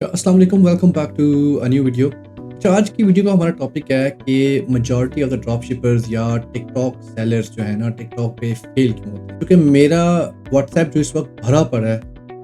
अस्सलाम वालेकुम, welcome back to a new video. अच्छा, आज की वीडियो का हमारा टॉपिक है कि majority of the drop shippers या टिकटॉक सेलर्स जो है ना, टिकटॉक पे फेल क्यों होते हैं। क्योंकि मेरा व्हाट्सएप जो इस वक्त भरा पड़ा है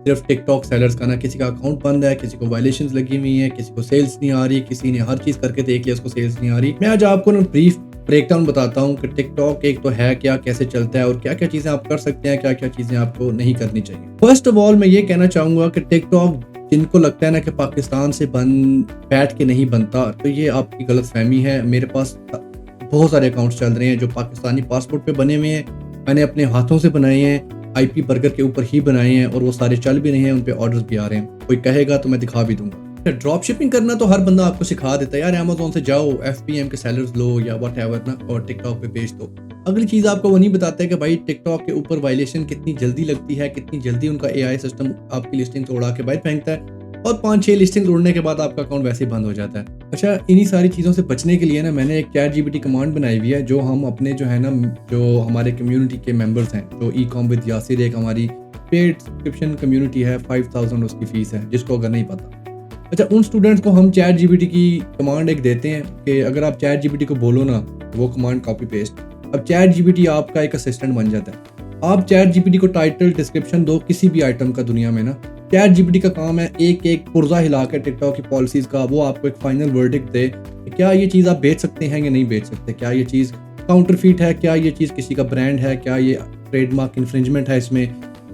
सिर्फ टिकटॉक सेलर्स का ना। किसी का अकाउंट बंद है, किसी को वायलेशंस लगी हुई हैं, किसी को सेल्स नहीं आ रही, किसी ने हर चीज़ करके देख लिया, उसको सेल्स नहीं आ रही। मैं आज आपको ना ब्रीफ ब्रेकडाउन बताता हूँ कि टिकटॉक एक तो है क्या, कैसे चलता है और क्या क्या चीज़ें आप कर सकते हैं, क्या क्या चीज़ें आपको नहीं करनी चाहिए। फर्स्ट ऑफ ऑल मैं ये कहना चाहूँगा कि टिकटॉक जिनको लगता है ना कि पाकिस्तान से बैठ के नहीं बनता, तो ये आपकी गलतफहमी है। मेरे पास बहुत सारे अकाउंट्स चल रहे हैं जो पाकिस्तानी पासपोर्ट पे बने हुए हैं। मैंने अपने हाथों से बनाए हैं, आईपी बर्गर के ऊपर ही बनाए हैं और वो सारे चल भी रहे हैं, उन पे ऑर्डर्स भी आ रहे हैं। कोई कहेगा तो मैं दिखा भी दूंगा। ड्रॉप शिपिंग करना तो हर बंदा आपको सिखा देता है, यार अमेज़न से जाओ, एफपीएम के सेलर्स लो या व्हाटएवर ना, और टिकटॉक पे बेच दो। अगली चीज़ आपको वो नहीं बताता है कि भाई टिकटॉक के ऊपर वायलेशन कितनी जल्दी लगती है, कितनी जल्दी उनका एआई सिस्टम आपकी लिस्टिंग को उड़ा के बाहर फेंकता है और 5-6 लिस्टिंग उड़ने के बाद आपका अकाउंट वैसे ही बंद हो जाता है। अच्छा, इन्हीं सारी चीज़ों से बचने के लिए ना मैंने एक चैट जीपीटी कमांड बनाई हुई है, जो हम अपने जो है ना, जो हमारे कम्युनिटी के मेंबर्स हैं, जो ई कॉम विद यासिर एक हमारी पेड सब्सक्रिप्शन कम्युनिटी है, 5000 उसकी फीस है, जिसको अगर नहीं पता। अच्छा, उन स्टूडेंट्स को हम चैट जीपीटी की कमांड एक देते हैं कि अगर आप चैट जीपीटी को बोलो ना, वो कमांड कॉपी पेस्ट, अब चैट जीपीटी आपका एक असिस्टेंट बन जाता है। आप चैट जीपीटी को टाइटल डिस्क्रिप्शन दो किसी भी आइटम का दुनिया में ना, चैट जीपीटी का काम है एक एक पुर्जा हिला के टिकटॉक की पॉलिसीज का वो आपको एक फाइनल वर्डिक्ट दे कि क्या ये चीज़ आप बेच सकते हैं या नहीं बेच सकते, क्या ये चीज़ काउंटरफीट है, क्या ये चीज़ किसी का ब्रांड है, क्या ये ट्रेडमार्क इन्फ्रिंजमेंट है इसमें।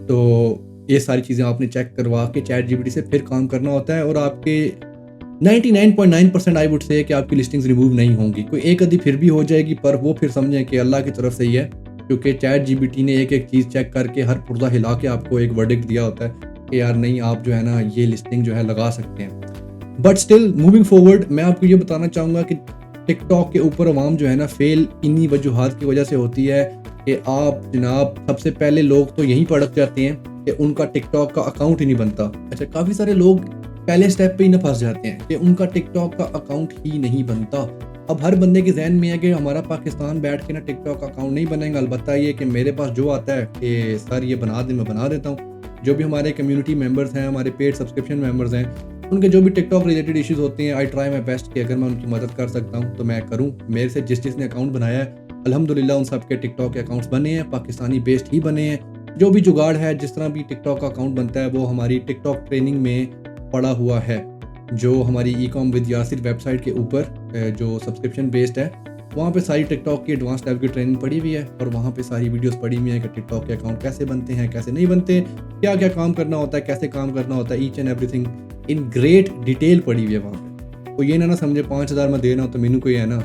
तो ये सारी चीज़ें आपने चेक करवा के चैट जीपीटी से फिर काम करना होता है और आपके 99.9% आई वुड से कि आपकी लिस्टिंग्स रिमूव नहीं होंगी। कोई एक आधी फिर भी हो जाएगी, पर वो फिर समझें कि अल्लाह की तरफ से ही है, क्योंकि चैट जीपीटी ने एक एक चीज़ चेक करके हर पुर्जा हिला के आपको एक वर्डिक्ट दिया होता है कि यार नहीं, आप जो है ना ये लिस्टिंग जो है लगा सकते हैं। बट स्टिल मूविंग फॉरवर्ड मैं आपको ये बताना चाहूँगा कि टिकटॉक के ऊपर अवाम जो है ना फेल इन्हीं वजूहात की वजह से होती है कि आप जनाब सबसे पहले लोग तो यहीं भड़क जाते हैं कि उनका टिकटॉक का अकाउंट ही नहीं बनता। अच्छा, काफ़ी सारे लोग पहले स्टेप पे ही ना फंस जाते हैं कि उनका टिकटॉक का अकाउंट ही नहीं बनता। अब हर बंदे के जहन में है कि हमारा पाकिस्तान बैठ के ना टिकटॉक का अकाउंट नहीं बनेगा। अलबत्ता ये कि मेरे पास जो आता है कि सर ये बना दे, मैं बना देता हूँ। जो भी हमारे कम्युनिटी मेंबर्स हैं, हमारे पेड सब्सक्रिप्शन मेंबर्स हैं, उनके जो भी टिकटॉक रिलेटेड इश्यूज होते हैं, आई ट्राई माई बेस्ट कि अगर मैं उनकी मदद कर सकता हूँ तो मैं करूँ। मेरे से जिसने अकाउंट बनाया है अल्हम्दुलिल्लाह उन सब के टिकटॉक के अकाउंट्स बने हैं, पाकिस्तानी बेस्ड ही बने हैं। जो भी जुगाड़ है, जिस तरह भी टिकटॉक का अकाउंट बनता है, वो हमारी टिकटॉक ट्रेनिंग में पड़ा हुआ है, जो हमारी e com with Yasir website के ऊपर जो सब्सक्रिप्शन बेस्ड है, वहाँ पे सारी टिकटॉक की एडवांस लेवल की ट्रेनिंग पड़ी हुई है और वहाँ पे सारी वीडियोस पड़ी हुई हैं कि टिकटॉक के अकाउंट कैसे बनते हैं, कैसे नहीं बनते, क्या क्या काम करना होता है, कैसे काम करना होता है, each and everything in great detail पड़ी हुई है वहाँ पे। तो ये ना समझे 5000 में देना हो तो मैनू कोई है ना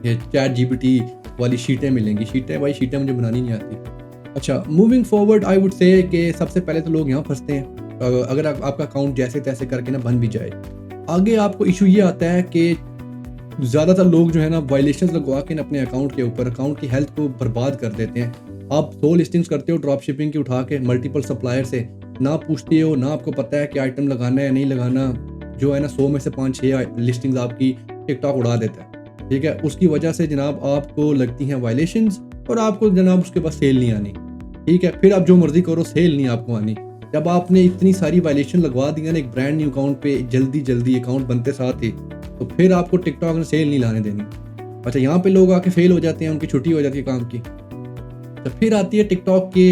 ये चैट जीपीटी वाली शीटें मिलेंगी। शीटें भाई, शीटें मुझे बनानी नहीं आती। अच्छा, moving forward I would say कि सबसे पहले तो लोग यहाँ फंसते हैं अगर आपका अकाउंट जैसे तैसे करके ना बन भी जाए। आगे आपको इशू ये आता है कि ज़्यादातर लोग जो है ना वायलेशंस लगवा के ना अपने अकाउंट के ऊपर अकाउंट की हेल्थ को बर्बाद कर देते हैं। आप 100 लिस्टिंग्स करते हो ड्रॉप शिपिंग की उठा के मल्टीपल सप्लायर से, ना पूछते हो, ना आपको पता है कि आइटम लगाना है या नहीं लगाना। जो है ना 100 में से 5-6 लिस्टिंग्स आपकी टिकटॉक उड़ा देता है। ठीक है, उसकी वजह से जनाब आपको लगती हैं वायलेशंस और आपको जनाब उसके बाद सेल नहीं आनी। ठीक है, फिर आप जो मर्जी करो, सेल नहीं आपको आनी। जब आपने इतनी सारी वायलेशन लगवा दी ना एक ब्रांड न्यू अकाउंट पे, जल्दी अकाउंट बनते साथ ही, तो फिर आपको टिकटॉक ने सेल नहीं लाने देनी। अच्छा, यहाँ पे लोग आके फेल हो जाते हैं, उनकी छुट्टी हो जाती है काम की। तो फिर आती है टिकटॉक के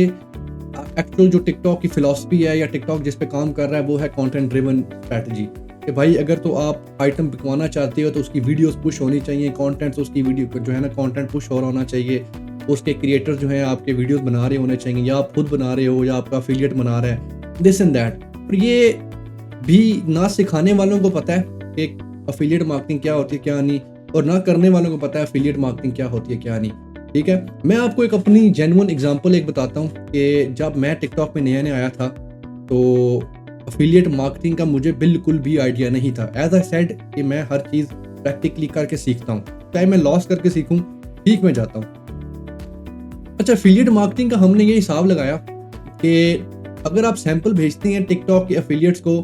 एक्चुअल जो टिकटॉक की फिलॉसफी है या टिकटॉक जिस पे काम कर रहा है, वो है कंटेंट ड्रिवन स्ट्रैटेजी। कि भाई अगर तो आप आइटम बिकवाना चाहते हो तो उसकी वीडियोस पुश होनी चाहिए, कंटेंट्स उसकी वीडियो जो है ना कंटेंट पुश हो रहा होना चाहिए, उसके क्रिएटर जो हैं आपके वीडियोस बना रहे होने चाहिए, या आप खुद बना रहे हो या आपका एफिलिएट बना रहा है, दिस एंड दैट। और ये भी ना सिखाने वालों को पता है कि एफिलिएट मार्केटिंग क्या होती है क्या नहीं, और ना करने वालों को पता है एफिलिएट मार्केटिंग क्या होती है क्या नहीं। ठीक है, मैं आपको एक अपनी जेन्युइन एग्जांपल एक बताता हूँ कि जब मैं टिकटॉक पे नया आया था तो एफिलिएट मार्केटिंग का मुझे बिल्कुल भी आइडिया नहीं था। एज आई सेड कि मैं हर चीज़ प्रैक्टिकली करके सीखता हूँ, चाहे मैं लॉस करके सीखूँ, ठीक में जाता हूँ। अच्छा, एफिलिएट मार्केटिंग का हमने ये हिसाब लगाया कि अगर आप सैंपल भेजते हैं टिकटॉक के एफिलिएट्स को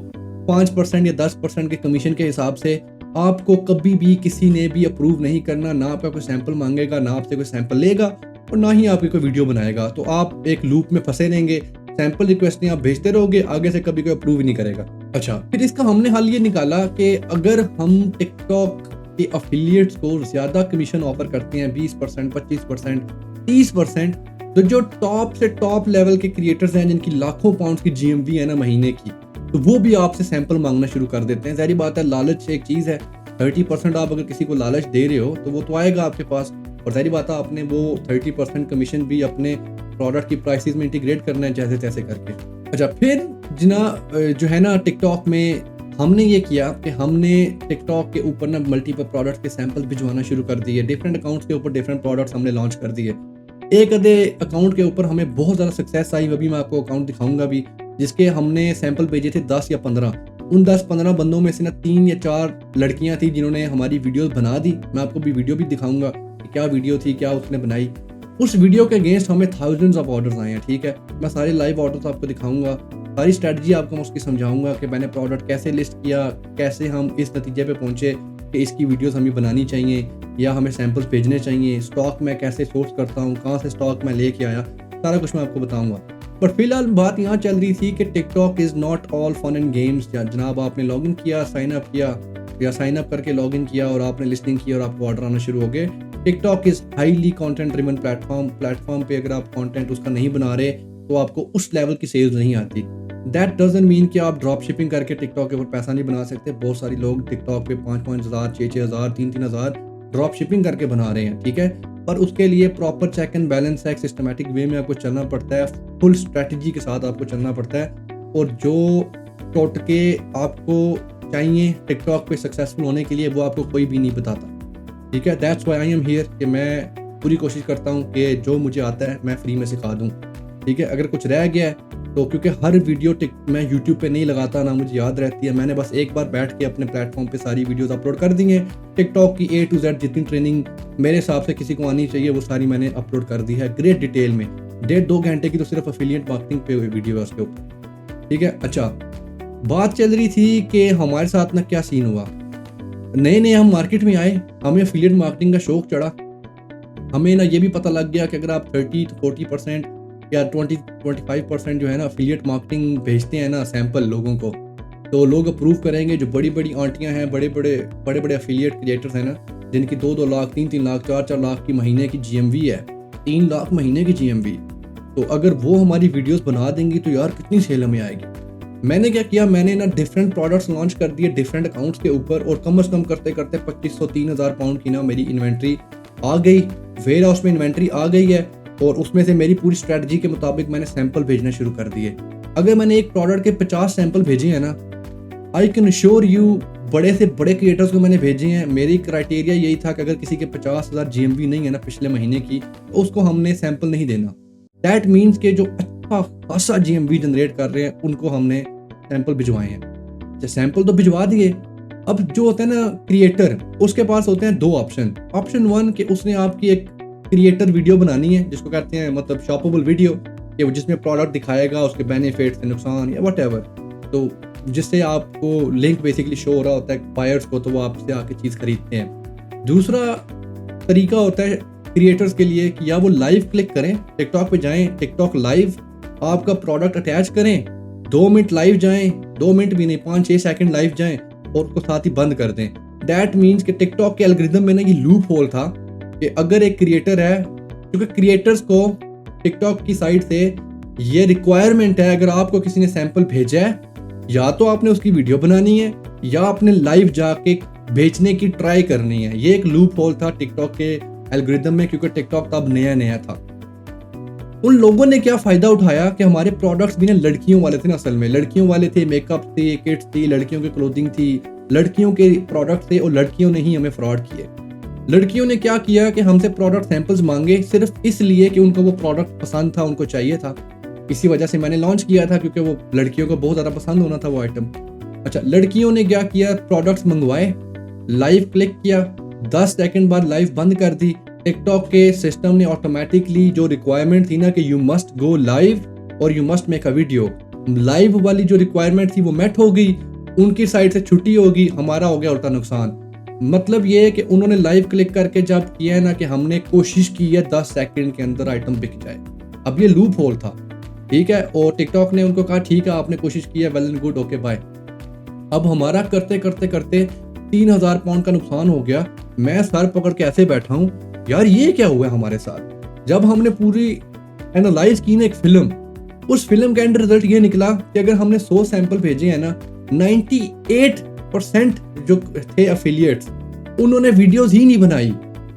5% या 10% के कमीशन के हिसाब से, आपको कभी भी किसी ने भी अप्रूव नहीं करना, ना आपका कोई सैंपल मांगेगा, ना आपसे कोई सैंपल लेगा और ना ही आपकी कोई वीडियो बनाएगा। तो आप एक लूप में फंसे रहेंगे, सैंपल रिक्वेस्टें आप भेजते रहोगे, आगे से कभी कोई अप्रूव ही नहीं करेगा। अच्छा, फिर इसका हमने हल ये निकाला कि अगर हम टिकटॉक के एफिलिएट्स को ज़्यादा कमीशन ऑफर करते हैं 20%, 25%, 30%, तो जो टॉप से टॉप लेवल के क्रिएटर्स हैं जिनकी लाखों पाउंड्स की जीएमवी है ना महीने की, तो वो भी आपसे सैंपल मांगना शुरू कर देते हैं। ज़ाहिर बात है, लालच एक चीज़ है। 30% आप अगर किसी को लालच दे रहे हो तो वो तो आएगा आपके पास, और ज़ाहिर बात है आपने वो 30% कमीशन भी अपने प्रोडक्ट की प्राइसेस में इंटीग्रेट करना है जैसे तैसे करके। अच्छा, फिर जो है ना टिकटॉक में हमने ये किया कि हमने टिकटॉक के ऊपर ना मल्टीपल प्रोडक्ट्स के सैंपल भिजवाना शुरू कर दिए। डिफरेंट अकाउंट्स के ऊपर डिफरेंट प्रोडक्ट्स हमने लॉन्च कर दिए। एक आधे अकाउंट के ऊपर हमें बहुत ज़्यादा सक्सेस आई, अभी मैं आपको अकाउंट दिखाऊंगा भी, जिसके हमने सैंपल भेजे थे 10 या 15। उन 10-15 बंदों में से ना 3 या 4 लड़कियां थी जिन्होंने हमारी वीडियोस बना दी। मैं आपको भी वीडियो भी दिखाऊंगा कि क्या वीडियो थी, क्या उसने बनाई। उस वीडियो के अगेंस्ट हमें थाउजेंड्स ऑफ ऑर्डर्स आए हैं। ठीक है, मैं सारे लाइव ऑर्डर्स आपको दिखाऊंगा, सारी स्ट्रैटेजी आपको मैं उसकी समझाऊंगा कि मैंने प्रोडक्ट कैसे लिस्ट किया, कैसे हम इस नतीजे पे पहुंचे कि इसकी वीडियोस हमें बनानी चाहिए या हमें सैंपल्स भेजने चाहिए, स्टॉक मैं कैसे सोर्स करता हूँ, कहाँ से स्टॉक मैं लेके आया, सारा कुछ मैं आपको बताऊंगा। पर फिलहाल बात यहाँ चल रही थी कि TikTok is not all fun and games. या जनाब आपने लॉगिन किया, साइन अप किया, या साइन अप करके लॉगिन किया और आपने लिस्टिंग की और आपको ऑर्डर आना शुरू हो गए। TikTok is highly content driven platform पे अगर आप कंटेंट उसका नहीं बना रहे तो आपको उस लेवल की सेल्स नहीं आती। दैट डजंट मीन कि आप ड्रॉप शिपिंग करके टिकटॉक के ऊपर पैसा नहीं बना सकते। बहुत सारे लोग टिकटॉक पे 5-5 हज़ार, 6-6 हज़ार, 3-3 हज़ार ड्रॉप शिपिंग करके बना रहे हैं। ठीक है, पर उसके लिए प्रॉपर चेक एंड बैलेंस है, सिस्टमैटिक वे में आपको चलना पड़ता है, फुल स्ट्रेटजी के साथ आपको चलना पड़ता है। और जो टोटके आपको चाहिए टिकटॉक पे सक्सेसफुल होने के लिए वो आपको कोई भी नहीं बताता। ठीक है, that's why I am here कि मैं पूरी कोशिश करता हूँ कि जो मुझे आता है मैं फ्री में सिखा दूँ। ठीक है, अगर कुछ रह गया है तो क्योंकि हर वीडियो मैं यूट्यूब पे नहीं लगाता, ना मुझे याद रहती है, मैंने बस एक बार बैठ के अपने प्लेटफॉर्म पे सारी वीडियोस अपलोड कर दी हैं। टिकटॉक की A to Z जितनी ट्रेनिंग मेरे हिसाब से किसी को आनी चाहिए वो सारी मैंने अपलोड कर दी है ग्रेट डिटेल में। 1.5-2 घंटे की तो सिर्फ एफिलिएट मार्केटिंग पे हुई वीडियो है उसके ऊपर। ठीक है, अच्छा, बात चल रही थी कि हमारे साथ ना क्या सीन हुआ। नए हम मार्केट में आए, हमें एफिलिएट मार्केटिंग का शौक चढ़ा। हमें ना ये भी पता लग गया कि अगर आप 30-40% या 20-25% जो है ना एफिलिएट मार्केटिंग भेजते हैं ना सैंपल लोगों को, तो लोग अप्रूव करेंगे। जो बड़ी बड़ी आंटियां हैं, बड़े बड़े एफिलिएट क्रिएटर्स हैं ना, जिनकी 2-2 लाख, 3-3 लाख, 4-4 लाख की महीने की जीएमवी है, 3 लाख महीने की जीएमवी, तो अगर वो हमारी वीडियोस बना देंगी तो यार कितनी सेल हमें आएगी। मैंने क्या किया, मैंने ना डिफरेंट प्रोडक्ट्स लॉन्च कर दिए डिफरेंट अकाउंट्स के ऊपर, और कम से कम करते करते 2500-3000 पाउंड की ना मेरी इन्वेंट्री आ गई, वेयर हाउस में इन्वेंट्री आ गई है। और उसमें से मेरी पूरी स्ट्रेटजी के मुताबिक मैंने सैंपल भेजना शुरू कर दिए। अगर मैंने एक प्रोडक्ट के 50 सैंपल भेजे हैं ना, आई कैन अश्योर यू, बड़े से बड़े क्रिएटर्स को मैंने भेजे हैं। मेरी क्राइटेरिया यही था कि अगर किसी के 50,000 जीएमवी नहीं है ना पिछले महीने की, तो उसको हमने सैंपल नहीं देना। दैट मीन्स के जो अच्छा खासा जीएमवी जनरेट कर रहे हैं उनको हमने सैंपल भिजवाए हैं। सैंपल तो भिजवा दिए। अब जो होता है ना क्रिएटर, उसके पास होते हैं 2 ऑप्शन। ऑप्शन 1 कि उसने आपकी एक क्रिएटर वीडियो बनानी है, जिसको कहते हैं मतलब शॉपेबल वीडियो, कि जिसमें प्रोडक्ट दिखाएगा, उसके बेनिफिट्स, नुकसान या व्हाटएवर, तो जिससे आपको लिंक बेसिकली शो हो रहा होता है बायर्स को, तो वो आपसे आके चीज़ खरीदते हैं। दूसरा तरीका होता है क्रिएटर्स के लिए कि या वो लाइव क्लिक करें, टिकटॉक पे जाएं, टिकटॉक लाइव आपका प्रोडक्ट अटैच करें, 2 मिनट लाइव जाएं, 2 मिनट भी नहीं, 5-6 सेकंड लाइव जाएं और उसको साथ ही बंद कर दें। दैट मीन्स कि टिकटॉक के एल्गोरिथम में ना ये लूप होल था कि अगर एक क्रिएटर है, क्योंकि क्रिएटर्स को टिकटॉक की साइड से ये रिक्वायरमेंट है, अगर आपको किसी ने सैंपल भेजा है, या तो आपने उसकी वीडियो बनानी है या आपने लाइव जाके बेचने की ट्राई करनी है। ये एक लूप होल था टिकटॉक के एल्गोरिथम में, क्योंकि टिकटॉक तब नया था। उन लोगों ने क्या फायदा उठाया कि हमारे प्रोडक्ट्स भी ना लड़कियों वाले थे ना, असल में लड़कियों वाले थे, मेकअप थे, किट्स थी, लड़कियों की क्लोथिंग थी, लड़कियों के प्रोडक्ट थे, और लड़कियों ने ही हमें फ्रॉड किए। लड़कियों ने क्या किया कि हमसे प्रोडक्ट सैंपल्स मांगे सिर्फ इसलिए कि उनको वो प्रोडक्ट पसंद था, उनको चाहिए था। इसी वजह से मैंने लॉन्च किया था, क्योंकि वो लड़कियों को बहुत ज़्यादा पसंद होना था वो आइटम। अच्छा, लड़कियों ने क्या किया, प्रोडक्ट्स मंगवाए, लाइव क्लिक किया, 10 सेकंड बाद लाइव बंद कर दी। टिकटॉक के सिस्टम ने ऑटोमेटिकली जो रिक्वायरमेंट थी ना कि यू मस्ट गो लाइव और you must make a video, live वाली जो रिक्वायरमेंट थी वो मेट हो गई, उनकी साइड से छुट्टी होगी, हमारा हो गया उल्टा नुकसान। मतलब ये है कि उन्होंने लाइव क्लिक करके जब किया है ना कि हमने कोशिश की है 10 सेकंड के अंदर आइटम बिक जाए। अब ये लूप होल था, ठीक है, और टिकटॉक ने उनको कहा ठीक है आपने कोशिश की है, well and good, okay bye. अब हमारा करते करते करते 3000 पाउंड का नुकसान हो गया। मैं सर पकड़ के ऐसे बैठा हूँ, यार ये क्या हुआ हमारे साथ। जब हमने पूरी एनालाइज की ना एक फिल्म, उस फिल्म का एंड रिजल्ट ये निकला कि अगर हमने 100 सैंपल भेजे हैं ना, 98% जो थे एफिलिएट्स, उन्होंने वीडियोस ही नहीं बनाई।